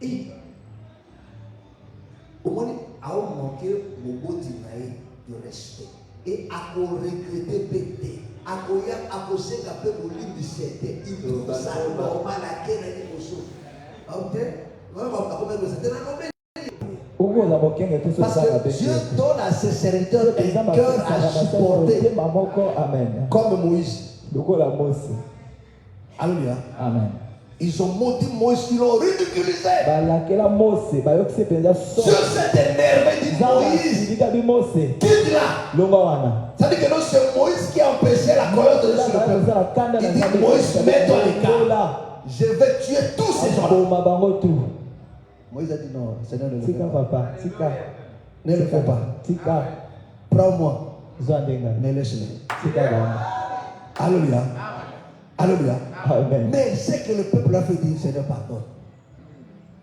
Et au moins, à manquer mon de respect et à regretter pété, à causer qu'à peu de l'unité, il trouve ça normal à quel émotion. Ok? Parce que Dieu donne à ses serviteurs un cœur à supporter comme Moïse. Alléluia. Amen. Ils ont maudit Moïse, ils l'ont ridiculisé. Dieu s'est énervé, dit Moïse, quitte-la. Ça dit que non, c'est Moïse qui a empêché la colère de sur le peuple. Il dit Moïse, mets-toi à l'écart. Je vais tuer tous ces gens-là. Moïse a dit non, Seigneur, ne le fais pas. Ne le fais pas. Prends-moi. Ne laisse-les. Alléluia. Alléluia. Amen. Mais c'est que le peuple a fait dire Seigneur, pardonne.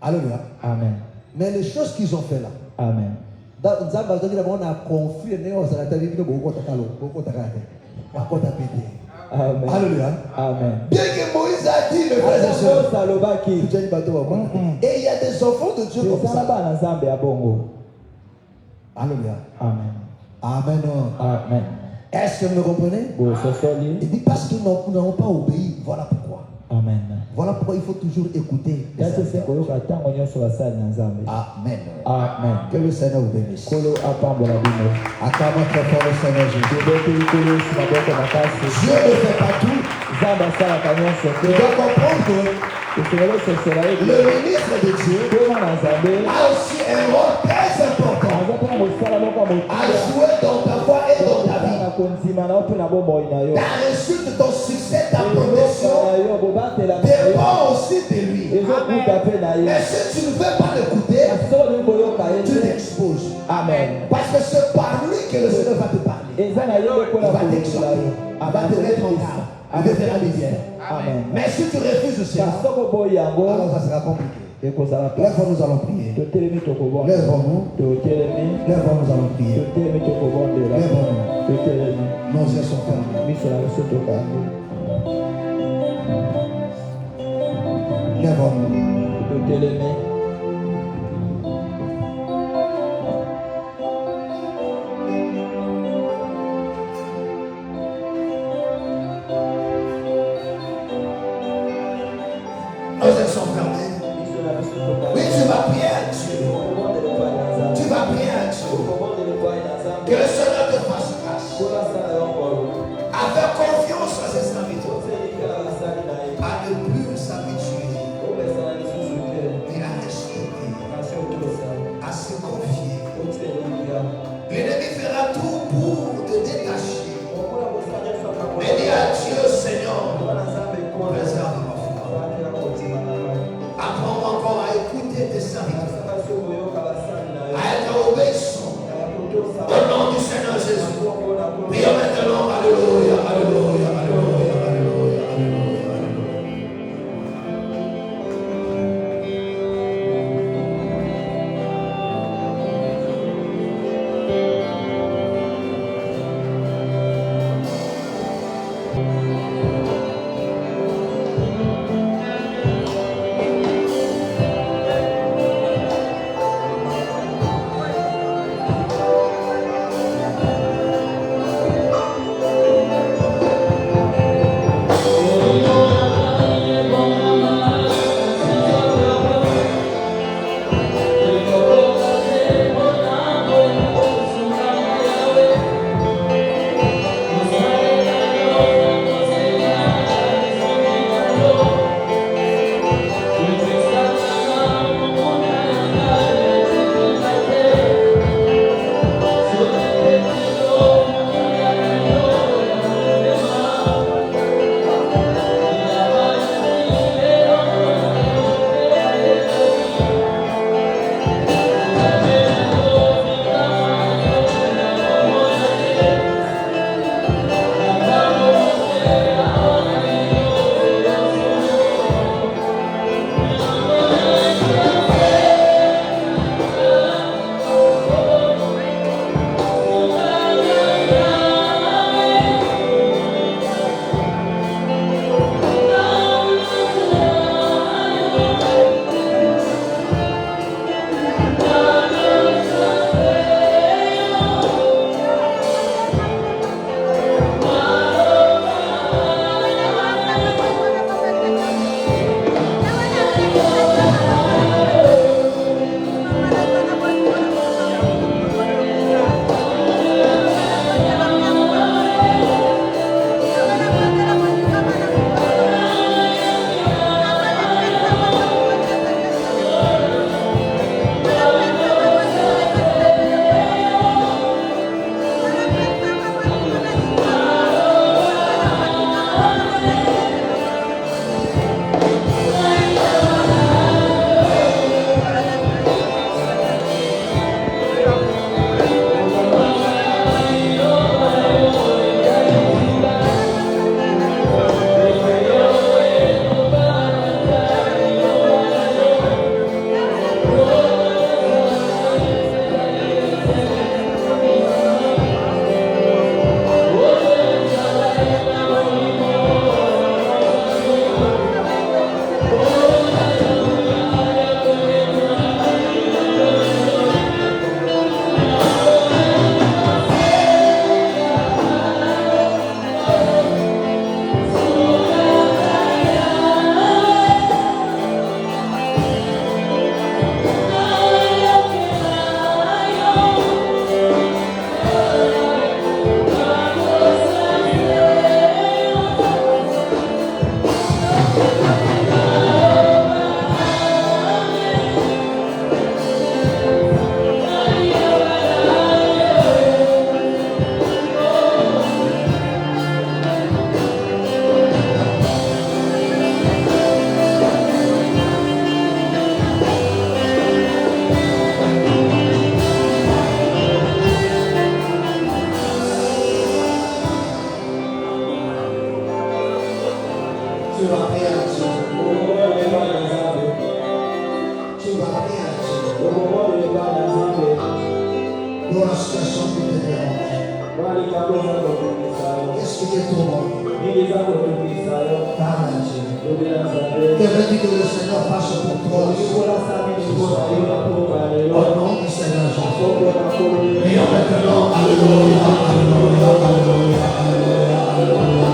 Alléluia. Amen. Mais les choses qu'ils ont fait là. Amen. On a conflit. Amen. Alléluia. Amen. Bien que Moïse a dit, mes frères et sœurs, et il y a des enfants de Dieu comme ça. Alléluia. Amen. Amen. Amen. Est-ce que vous me comprenez? Il dit parce qu'ils n'ont pas obéi. Voilà pourquoi. Amen. Voilà pourquoi il faut toujours écouter. Amen. Amen. Que le Seigneur vous bénisse. Kolo apambo la bino. Acclamons très fort le Seigneur Jésus. Dieu ne fait pas tout. Tu dois comprendre que le ministre de Dieu a aussi un rôle très important à jouer dans ta foi et dans ta vie. La réussite de ton succès, ta progression dépend aussi de lui. Mais si tu ne veux pas l'écouter, tu t'exposes. Amen. Parce que c'est par lui que le Seigneur va te parler. Il va t'exhorter. Il va te mettre en garde. Il va te faire du bien. Amen. Mais si tu refuses cela, alors ça sera compliqué. Lève-nous, nous allons prier. Lève-nous. Lève-nous, nous allons prier. Lève-nous. Nos yeux sont fermés. Lève-nous. Nos yeux sont fermés. Oui, tu vas prier à Dieu. Tu vas prier à Dieu. Que le Seigneur te fasse grâce. Avec confiance à ses vas prier à Dieu. Tu vas prier à Dieu. Pour la situation qui te dérange. Qu'est-ce qui te tourmente? Parle à Dieu. Quelqu'un dit que le Seigneur fasse pour toi. Au nom du Seigneur Jésus. Prions maintenant. Alléluia, alléluia, alléluia, alléluia, alléluia.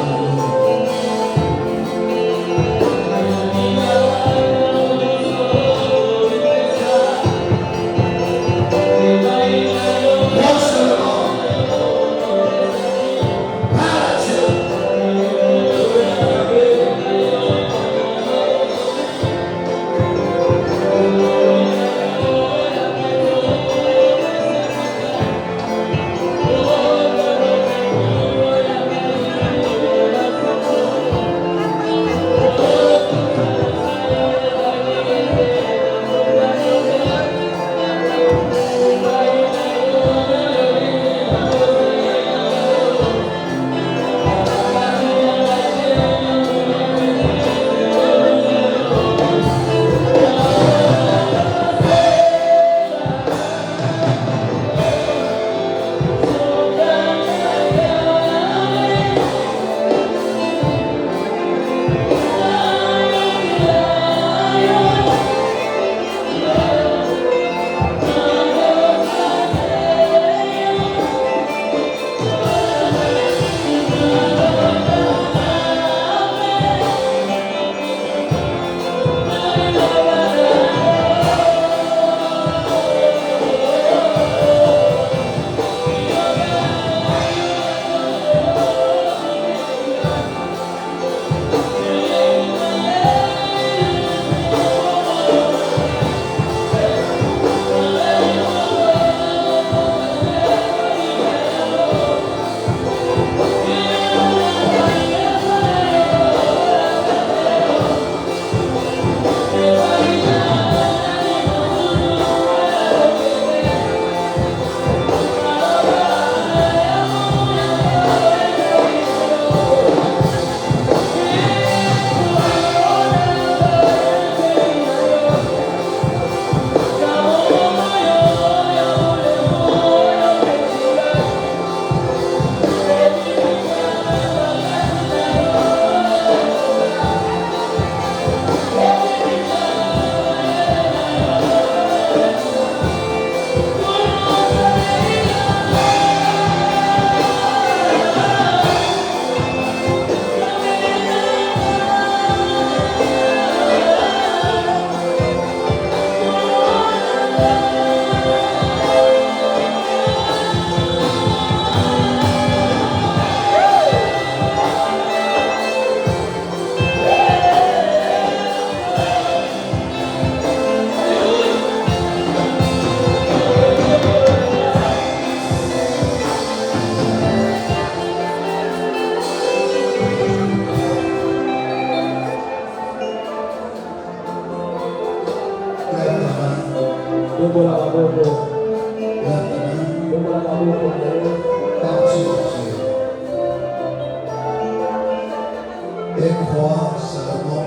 Et crois seulement.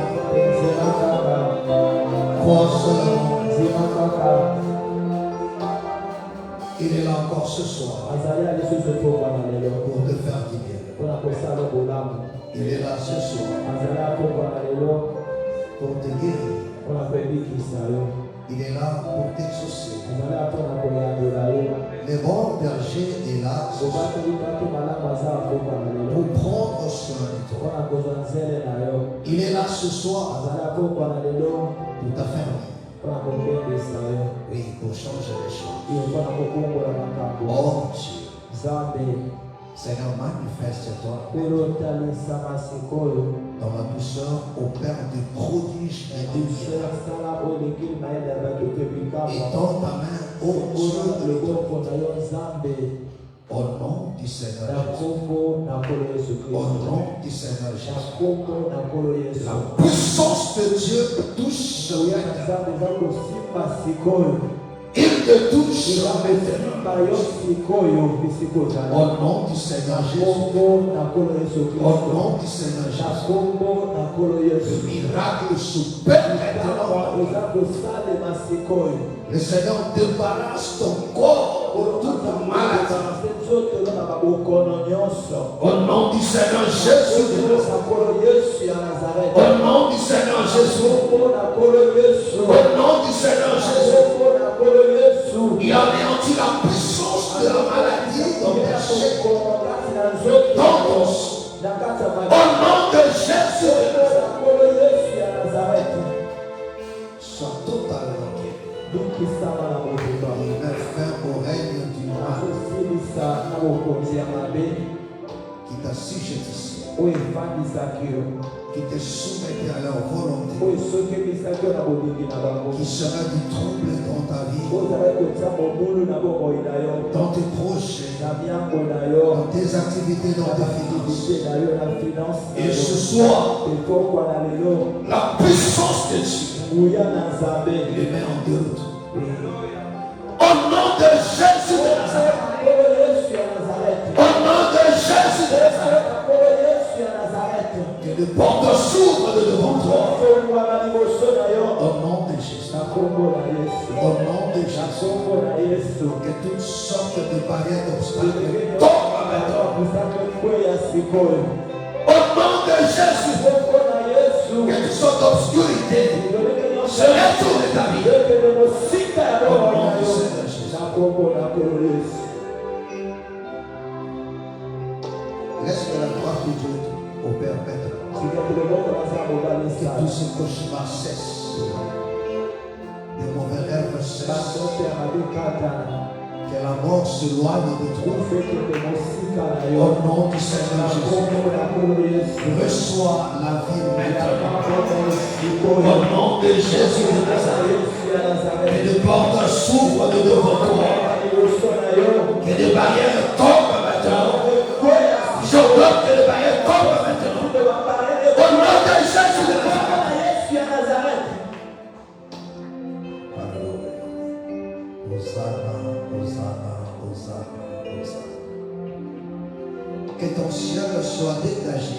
Crois seulement. Il est là encore ce soir pour te faire du bien. Il est là ce soir pour te guérir. Il est là pour t'exaucer. Le bon berger est là pour prendre soin de toi. Il est là ce soir pour t'affermir. Oui, pour changer les choses. Oh Dieu, Seigneur, manifeste-toi dans la douceur, opère des prodiges et des miracles. Et dans ta main, oh Dieu, au nom du Seigneur Jésus. Au nom du Seigneur Jésus. La puissance de Dieu touche ce week-end. Il de toute chose. Au nom du Seigneur Jésus. Au nom du Seigneur Jésus. Le miracle s'opère maintenant. Le Seigneur débarrasse ton corps de toute maladie. Au nom du Seigneur Jésus. Au nom du Seigneur Jésus. Au nom du Seigneur Jésus. Il anéantit la puissance de la maladie dans tes chair. Dans ton sang. Au nom de Jésus. Sois totalement guéri. Il met fin au règne du mal qui t'assujette ici, qui te soumettait à leur volonté, qui sera du trouble dans ta vie, dans tes projets, dans tes activités, dans tes finances. Et ce soir, la puissance de Dieu les met en déroute. Au nom de Jésus de Nazareth. Au nom de Jésus de Nazareth. Que les portes s'ouvrent de devant toi. Au nom de Jésus. Au nom de Jésus. Que toutes sortes de barrières d'obstacles tombent maintenant. Au nom de Jésus. Que toutes sortes d'obscurités se retournent de ta vie. Au nom du Seigneur Jésus. Laisse que la gloire de Dieu opère maintenant. Que tous ces cauchemars cessent. Les mauvais rêves cessent. Que la mort s'éloigne de toi. Au nom du Seigneur Jésus. Reçois la vie maintenant. Au nom de Jésus de Nazareth. Que les portes s'ouvrent de devant toi. Que les barrières tombent maintenant. J'ordonne que les barrières tombent maintenant. Au nom de Jésus de Nazareth. Alléluia. Hosanna, Hosanna, Hosanna, Hosanna. Que ton ciel soit dégagé.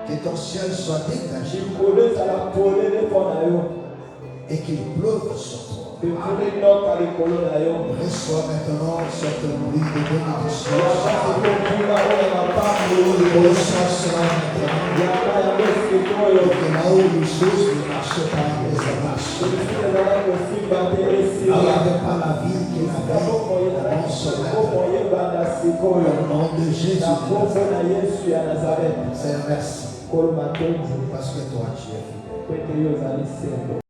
Que ton ciel soit dégagé. Et qu'il pleuve sur toi. Reçois maintenant cette pluie de bénédiction. Reçois cela maintenant. Que là où les choses ne marchent pas, les marchent. Là où il n'y avait pas la vie, qu'il y avait on se met. Au nom de Jésus. Seigneur, merci. Parce que toi, tu es fidèle.